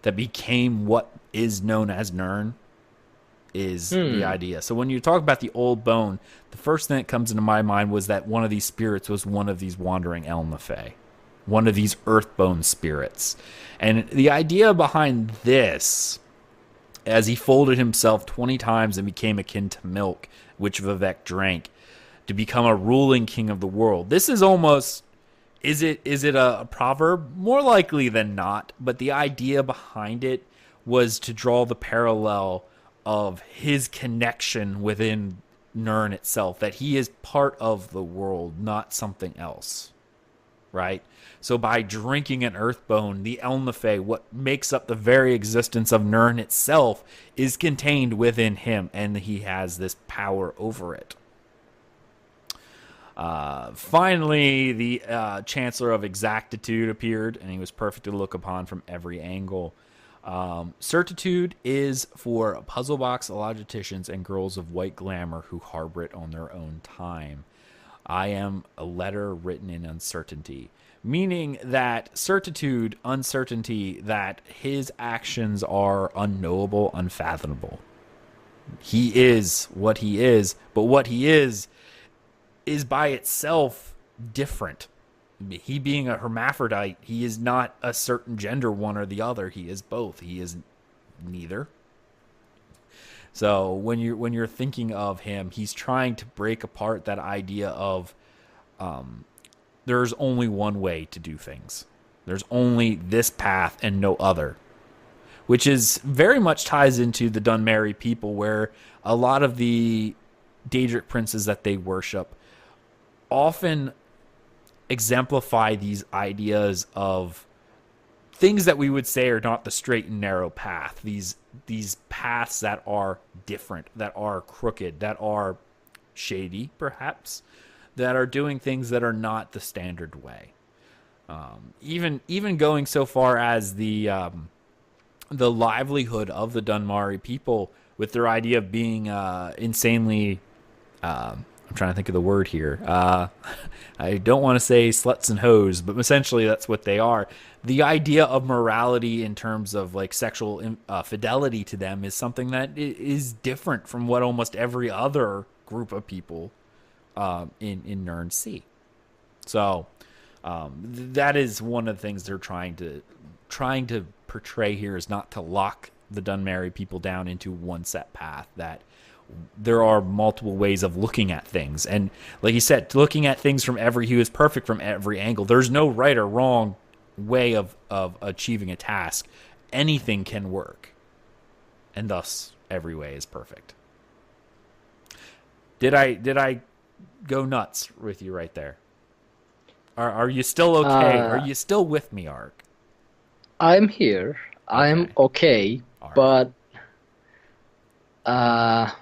that became what is known as Nirn, is the idea. So when you talk about the old bone, the first thing that comes into my mind was that one of these spirits was one of these wandering Elmnafey, one of these Earthbone spirits. And the idea behind this, as he folded himself 20 times and became akin to milk, which Vivec drank, to become a ruling king of the world. This is almost, is it a proverb? More likely than not, but the idea behind it was to draw the parallel of his connection within Nirn itself, that he is part of the world, not something else, right? So by drinking an Earthbone, the Elmnafey, what makes up the very existence of Nirn itself, is contained within him, and he has this power over it. Finally, the Chancellor of Exactitude appeared, and he was perfect to look upon from every angle. Certitude is for puzzle box logisticians and girls of white glamour who harbor it on their own time. I am a letter written in uncertainty, meaning that certitude, uncertainty, that his actions are unknowable, unfathomable. He is what he is, but what he is by itself different. He being a hermaphrodite, he is not a certain gender, one or the other. He is both. He is neither. So when you're thinking of him, he's trying to break apart that idea of there's only one way to do things. There's only this path and no other, which is very much ties into the Dunmerry people, where a lot of the Daedric princes that they worship often exemplify these ideas of things that we would say are not the straight and narrow path. These paths that are different, that are crooked, that are shady, perhaps, that are doing things that are not the standard way. Even going so far as the livelihood of the Dunmari people, with their idea of being insanely, I'm trying to think of the word here. I don't want to say sluts and hoes, but essentially that's what they are. The idea of morality in terms of like sexual fidelity to them is something that is different from what almost every other group of people in Nirn see. So that is one of the things they're trying to portray here, is not to lock the Dunmerry people down into one set path, that there are multiple ways of looking at things. And like you said, looking at things he was perfect from every angle. There's no right or wrong way of achieving a task. Anything can work. And thus, every way is perfect. Did I go nuts with you right there? Are you still okay? Are you still with me, Ark? I'm here. Okay. I'm okay, right. But I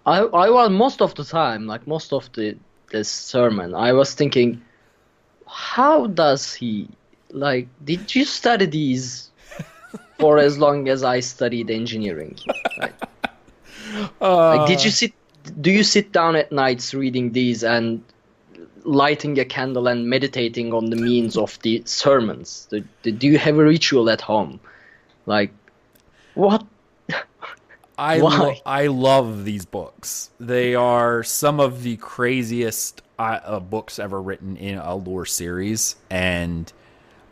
was most of the time, like most of this sermon, I was thinking, how does he, like, did you study these for as long as I studied engineering? Like, do you sit down at nights reading these and lighting a candle and meditating on the means of the sermons? Do you have a ritual at home? Like, what? I love these books. They are some of the craziest books ever written in a lore series, and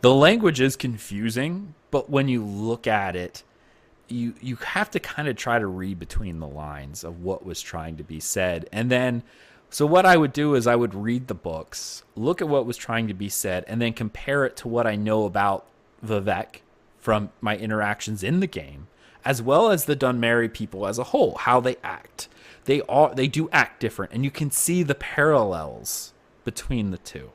the language is confusing, but when you look at it, you have to kind of try to read between the lines of what was trying to be said. And then, so what I would do is I would read the books, look at what was trying to be said, and then compare it to what I know about Vivec from my interactions in the game, as well as the Dunmerry people as a whole, how they act. They do act different, and you can see the parallels between the two.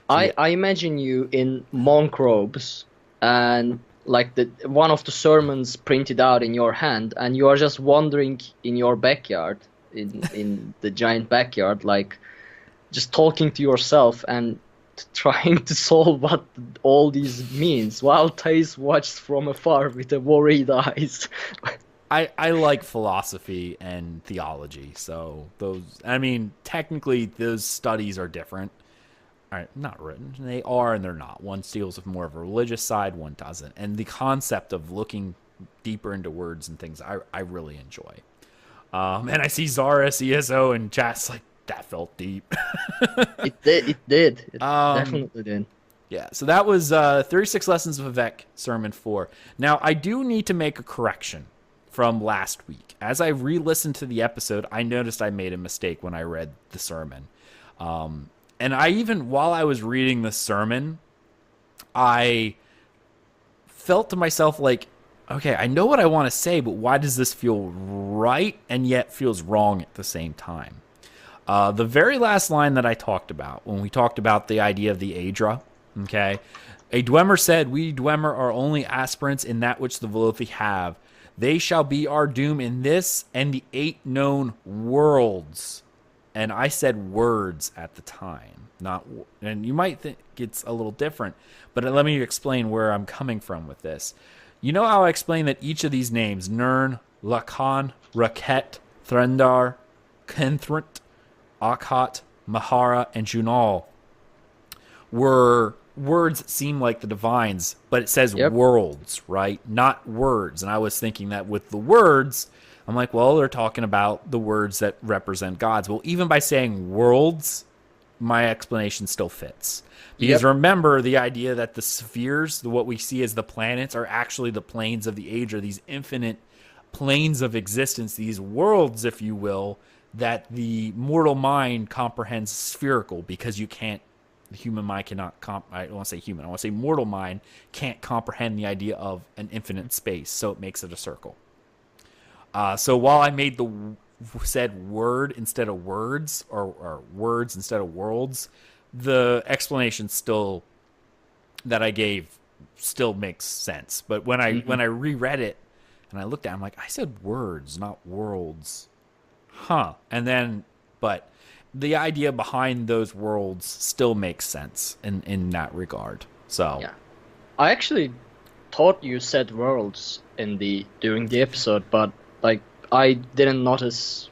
I imagine you in monk robes and like one of the sermons printed out in your hand, and you are just wandering in your backyard, in the giant backyard, like just talking to yourself and trying to solve what all these means, while Thais watched from afar with a worried eyes. I like philosophy and theology, so technically those studies are different. Not written. They are and they're not. One deals with more of a religious side, one doesn't. And the concept of looking deeper into words and things, I really enjoy. And I see Zaris ESO in chat's like, that felt deep. It did. It definitely did. Yeah, so that was 36 Lessons of Vivec, Sermon 4. Now, I do need to make a correction from last week. As I re-listened to the episode, I noticed I made a mistake when I read the sermon. And I even, while I was reading the sermon, I felt to myself like, okay, I know what I want to say, but why does this feel right and yet feels wrong at the same time? The very last line that I talked about, when we talked about the idea of the Aedra, okay, a Dwemer said, we Dwemer are only aspirants in that which the Velothi have. They shall be our doom in this and the 8 known worlds. And I said words at the time, and you might think it's a little different, but let me explain where I'm coming from with this. You know how I explained that each of these names, Nirn, Lakan, Raket, Threndar, Kenthrint, Akhat, Mahara, and Junal, were words that seem like the divines, but it says worlds, right? Not words. And I was thinking that with the words, I'm like, well, they're talking about the words that represent gods. Well, even by saying worlds, my explanation still fits. Because remember, the idea that the spheres, what we see as the planets, are actually the planes of the age, or these infinite planes of existence, these worlds, if you will, that the mortal mind comprehends spherical, because the human mind cannot, I don't want to say human, I want to say mortal mind can't comprehend the idea of an infinite space, so it makes it a circle. So while I made said word instead of words, or words instead of worlds, the explanation still that I gave still makes sense. But when I reread it and I looked at it, I'm like, I said words, not worlds. Huh. And then, but the idea behind those worlds still makes sense in that regard. So yeah, I actually thought you said worlds during the episode, but like I didn't notice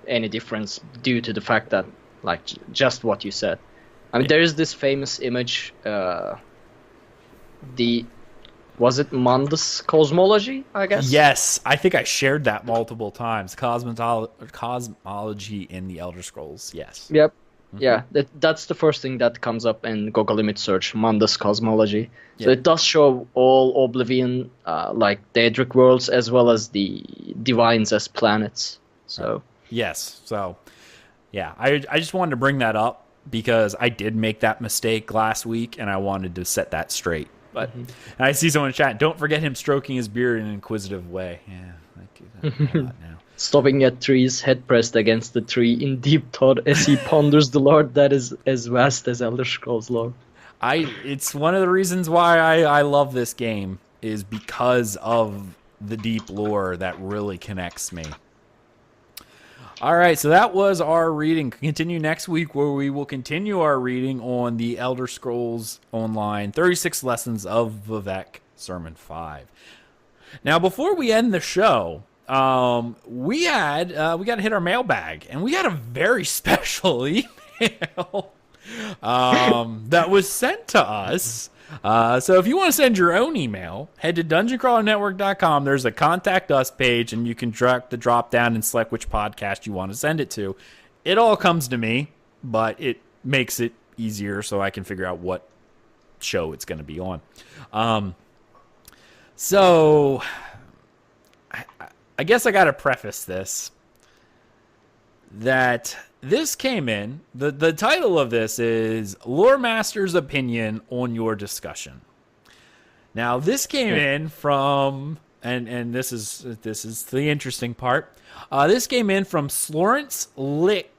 any difference due to the fact that like just what you said. I mean, there is this famous image, was it Mundus cosmology, I guess? Yes, I think I shared that multiple times. Cosmology in the Elder Scrolls, yes. Yep. Mm-hmm. Yeah, that's the first thing that comes up in Google image search, Mundus cosmology. So it does show all Oblivion, like Daedric worlds, as well as the Divines as planets. So yes, so yeah, I just wanted to bring that up because I did make that mistake last week, and I wanted to set that straight. But and I see someone in chat. Don't forget him stroking his beard in an inquisitive way. Yeah, I do that a lot now. Stopping at trees, head pressed against the tree in deep thought as he ponders the lore that is as vast as Elder Scrolls lore. It's one of the reasons why I love this game, is because of the deep lore that really connects me. All right, so that was our reading. Continue next week, where we will continue our reading on the Elder Scrolls Online 36 Lessons of Vivec, Sermon 5. Now, before we end the show, we got to hit our mailbag, and we got a very special email that was sent to us. So if you want to send your own email, head to dungeoncrawlernetwork.com. There's a contact us page, and you can drag the drop down and select which podcast you want to send it to. It all comes to me, but it makes it easier so I can figure out what show it's going to be on. So I guess I got to preface this that this came in, the title of this is Lore Master's Opinion on Your Discussion. Now, this came in from, and this is the interesting part. This came in from Slorence Lick.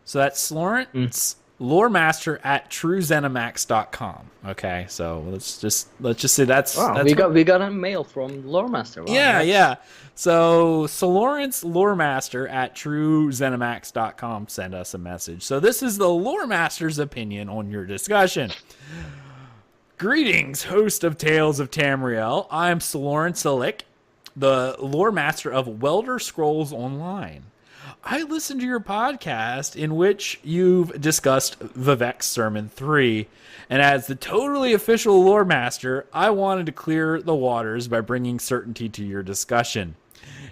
So that's Slorence Lore Master at TrueZenimax.com. Okay, so let's just say that's we got a mail from Lore Master. Wow, yeah. So Lawrence Lore Master at TrueZenimax.com sent us a message. So this is the Lore Master's opinion on your discussion. Greetings, host of Tales of Tamriel. I'm Lawrence Lick, the Lore Master of Elder Scrolls Online. I listened to your podcast in which you've discussed Vivec's Sermon 3, and as the totally official lore master, I wanted to clear the waters by bringing certainty to your discussion.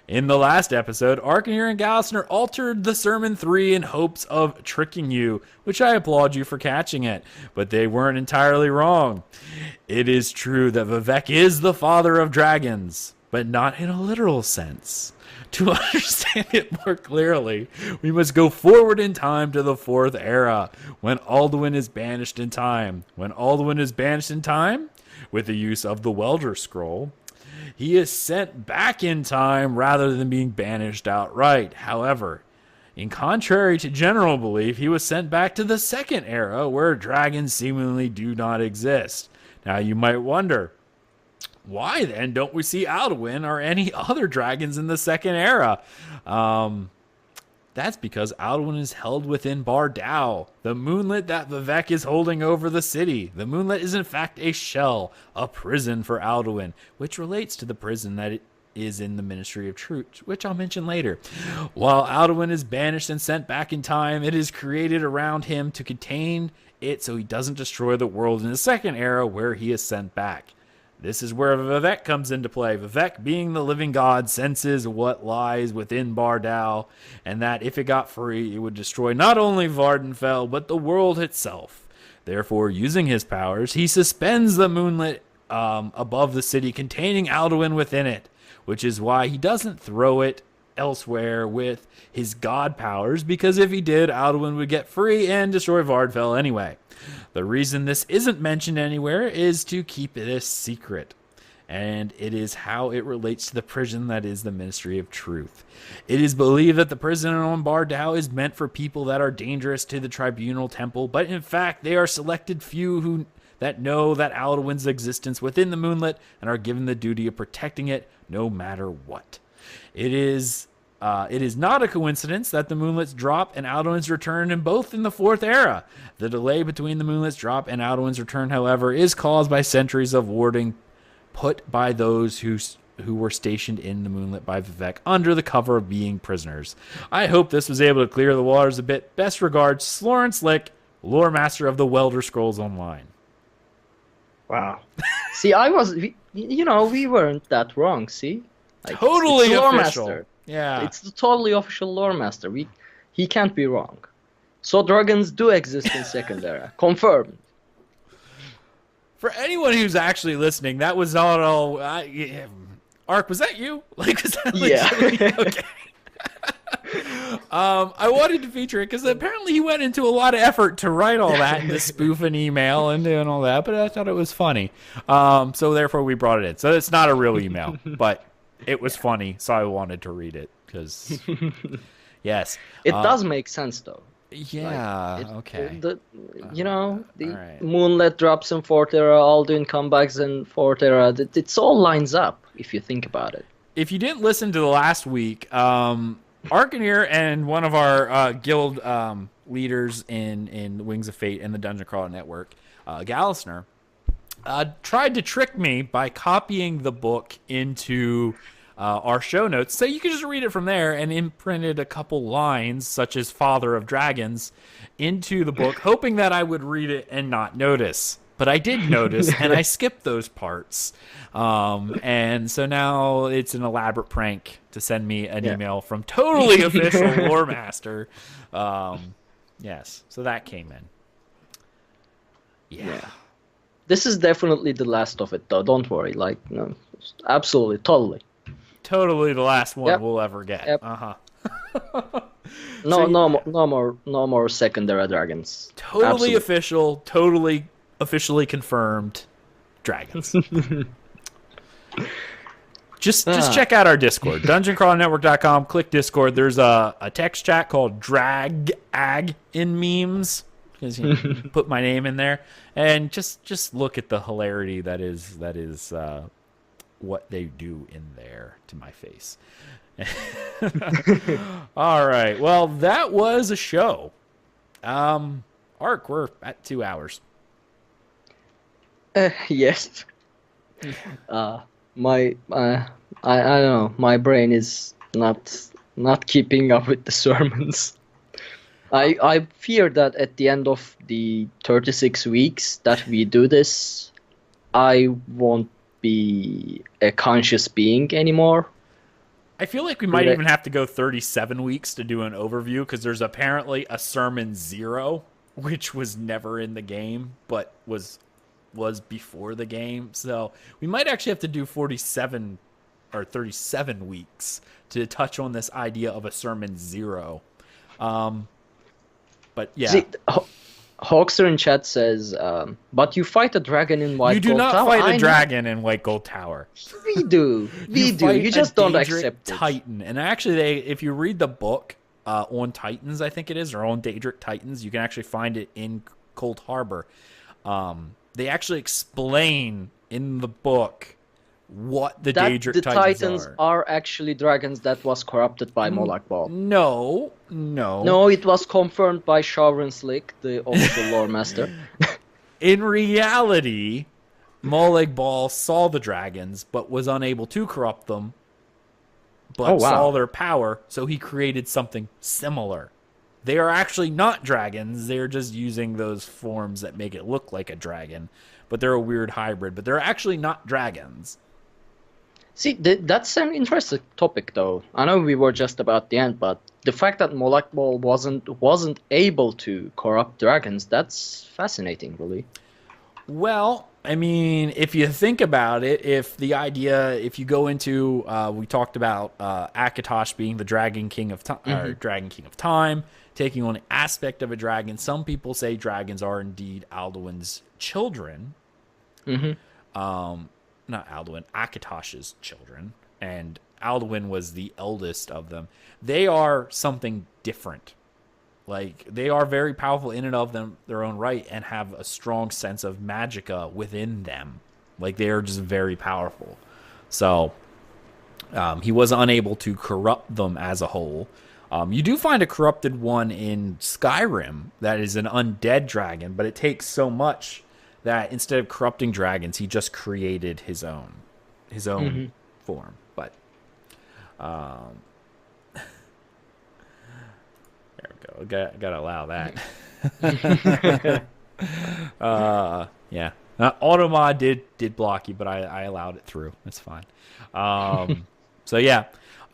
In the last episode, Arkhaniir and Gallisner altered the Sermon 3 in hopes of tricking you, which I applaud you for catching it, but they weren't entirely wrong. It is true that Vivec is the father of dragons, but not in a literal sense. To understand it more clearly, we must go forward in time to the 4th era, when Alduin is banished in time. When Alduin is banished in time, with the use of the Welder Scroll, he is sent back in time rather than being banished outright. However, in contrary to general belief, he was sent back to the 2nd era, where dragons seemingly do not exist. Now you might wonder, why then don't we see Alduin or any other dragons in the 2nd era? That's because Alduin is held within Bardau, the moonlit that Vivec is holding over the city. The moonlit is in fact a shell, a prison for Alduin, which relates to the prison that it is in the Ministry of Truth, which I'll mention later. While Alduin is banished and sent back in time, it is created around him to contain it so he doesn't destroy the world in the 2nd era where he is sent back. This is where Vivec comes into play. Vivec, being the living god, senses what lies within Bardal, and that if it got free, it would destroy not only Vardenfell, but the world itself. Therefore, using his powers, he suspends the moonlit above the city containing Alduin within it, which is why he doesn't throw it elsewhere with his god powers, because if he did, Alduin would get free and destroy Vardenfell anyway. The reason this isn't mentioned anywhere is to keep this secret, and it is how it relates to the prison that is the Ministry of Truth. It is believed that the prison on Bardal is meant for people that are dangerous to the Tribunal Temple, but in fact they are selected few that know that Alduin's existence within the Moonlit and are given the duty of protecting it no matter what. It is not a coincidence that the Moonlit's drop and Alduin's return in both in the Fourth Era. The delay between the Moonlit's drop and Alduin's return, however, is caused by centuries of warding put by those who were stationed in the Moonlit by Vivec under the cover of being prisoners. I hope this was able to clear the waters a bit. Best regards, Sloran Slick, lore master of the Welder Scrolls Online. Wow. See, we weren't that wrong, see? Like, totally it's official. Master. Yeah. It's the totally official lore master. He can't be wrong. So dragons do exist in Second Era. Confirmed. For anyone who's actually listening, that was not all... Ark, was that you? Was that yeah. Okay. I wanted to feature it because apparently he went into a lot of effort to write all that and to spoof an email and doing all that, but I thought it was funny. So therefore we brought it in. So it's not a real email, but it was funny, so I wanted to read it because, yes. It does make sense, though. Yeah, okay. The right. Moonlit drops in Fourth Era, Alduin comebacks in Fourth Era. It's all lines up, if you think about it. If you didn't listen to the last week, Arkhaniir and one of our guild leaders in Wings of Fate and the Dungeon Crawler Network, Gallisner, tried to trick me by copying the book into our show notes. So you could just read it from there, and imprinted a couple lines, such as Father of Dragons, into the book, hoping that I would read it and not notice. But I did notice, and I skipped those parts. And so now it's an elaborate prank to send me an email from totally official Lore Master. Yes, so that came in. Yeah. This is definitely the last of it, though. Don't worry. No, absolutely, totally. Totally the last one we'll ever get. Yep. No more Second Era dragons. Totally official, totally officially confirmed dragons. Just check out our Discord, dungeoncrawlernetwork.com. Click Discord. There's a text chat called Drag Ag in memes, because you put my name in there, and just look at the hilarity that is what they do in there to my face. All right. Well, that was a show. Ark, we're at 2 hours. Yes. I don't know. My brain is not keeping up with the sermons. I fear that at the end of the 36 weeks that we do this, I won't be a conscious being anymore. I feel like we might even have to go 37 weeks to do an overview, because there's apparently a Sermon 0, which was never in the game, but was before the game. So we might actually have to do 47 or 37 weeks to touch on this idea of a Sermon 0. But yeah. See, Hawkster in chat says, but you fight a dragon in White Gold Tower. You do not fight a dragon in White Gold Tower. We do. We do. You just don't accept it. Titan. And actually, if you read the book on Titans, I think it is, or on Daedric Titans, you can actually find it in Cold Harbor. They actually explain in the book what the Daedric Titans are actually dragons that was corrupted by Molag Bal. No, it was confirmed by Shaurin Slick, the official lore master. In reality, Molag Bal saw the dragons, but was unable to corrupt them, but saw their power, so he created something similar They are actually not dragons. They're just using those forms that make it look like a dragon. But they're a weird hybrid. But they're actually not dragons. See, that's an interesting topic, though. I know we were just about the end, but the fact that Molak Ball wasn't able to corrupt dragons, that's fascinating, really. Well, I mean, if you think about it, if you go into, we talked about Akatosh being the Dragon King of Time, taking on an aspect of a dragon. Some people say dragons are indeed Alduin's children. Not Alduin, Akatosh's children, and Alduin was the eldest of them. They are something different. Like, they are very powerful in and of their own right and have a strong sense of magicka within them. Like, they are just very powerful. So, he was unable to corrupt them as a whole. You do find a corrupted one in Skyrim that is an undead dragon, but it takes so much that instead of corrupting dragons, he just created his own form. But there we go. Gotta allow that. Yeah. Automod did block you, but I allowed it through. It's fine. So yeah.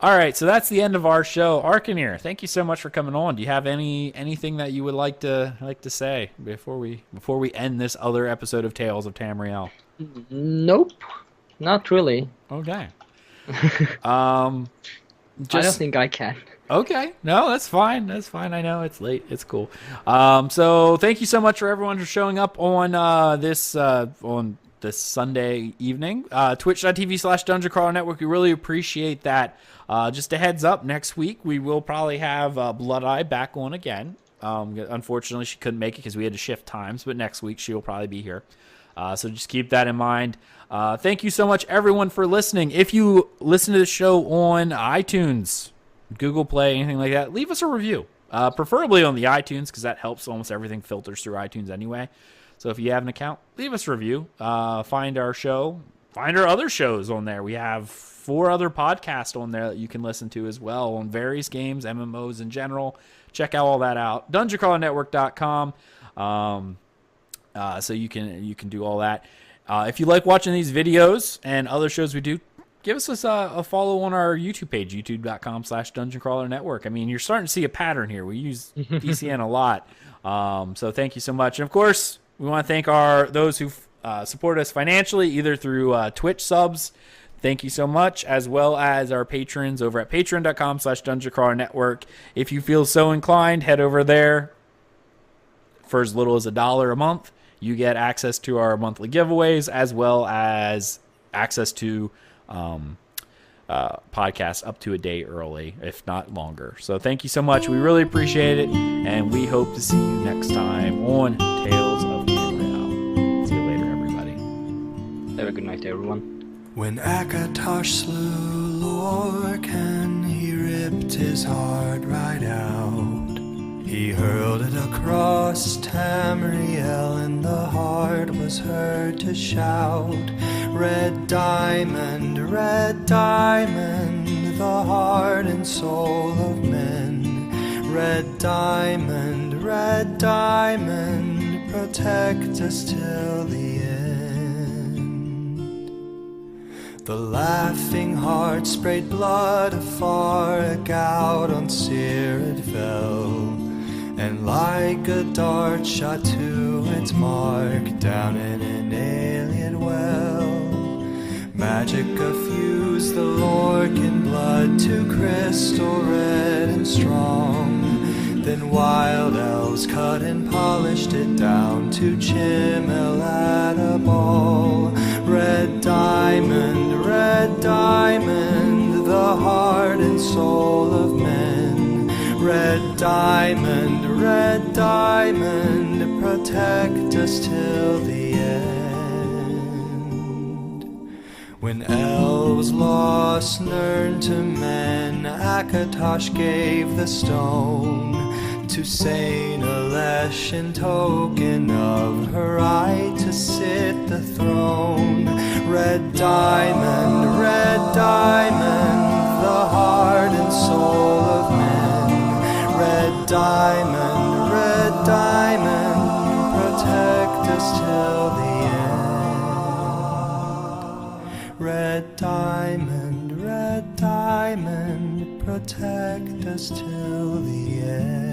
All right, so that's the end of our show. Arkhaniir, thank you so much for coming on. Do you have anything that you would like to say before we end this other episode of Tales of Tamriel? Nope, not really. Okay. I don't think I can. Okay, no, that's fine. That's fine. I know it's late. It's cool. So thank you so much for everyone for showing up on this Sunday evening. Twitch.tv/Dungeon Crawler Network. We really appreciate that. Just a heads up, next week we will probably have Blood Eye back on again. Unfortunately, she couldn't make it because we had to shift times, but next week she will probably be here. So just keep that in mind. Thank you so much, everyone, for listening. If you listen to the show on iTunes, Google Play, anything like that, leave us a review. Preferably on the iTunes, because that helps. Almost everything filters through iTunes anyway. So if you have an account, leave us a review. Find our show. Find our other shows on there. We have 4 other podcasts on there that you can listen to as well on various games, MMOs in general. Check all that out. DungeonCrawlerNetwork.com. So you can do all that. If you like watching these videos and other shows we do, give us a follow on our YouTube page, youtube.com/DungeonCrawlerNetwork. I mean, you're starting to see a pattern here. We use DCN a lot. So thank you so much. And of course, we want to thank those who support us financially, either through Twitch subs. Thank you so much, as well as our patrons over at patreon.com/DungeonCrawlerNetwork. If you feel so inclined, head over there. For as little as $1 a month, you get access to our monthly giveaways, as well as access to podcasts up to a day early, if not longer. So thank you so much. We really appreciate it, and we hope to see you next time on Tales of Tamriel. See you later, everybody. Have a good night, everyone. When Akatosh slew Lorcan, he ripped his heart right out. He hurled it across Tamriel, and the heart was heard to shout, red diamond, the heart and soul of men. Red diamond, protect us till the end. The laughing heart sprayed blood afar, a gout on Seer it fell, and like a dart shot to its mark down in an alien well. Magicka fused the Lorcan blood to crystal red and strong. Then wild elves cut and polished it down to Chimel at a ball. Red diamond, the heart and soul of men. Red diamond, protect us till the end. When elves lost Nirn to men, Akatosh gave the stone to Saint Alesh in token of her right to sit the throne. Red diamond, the heart and soul of men. Red diamond, us till the end. Red diamond, protect us till the end.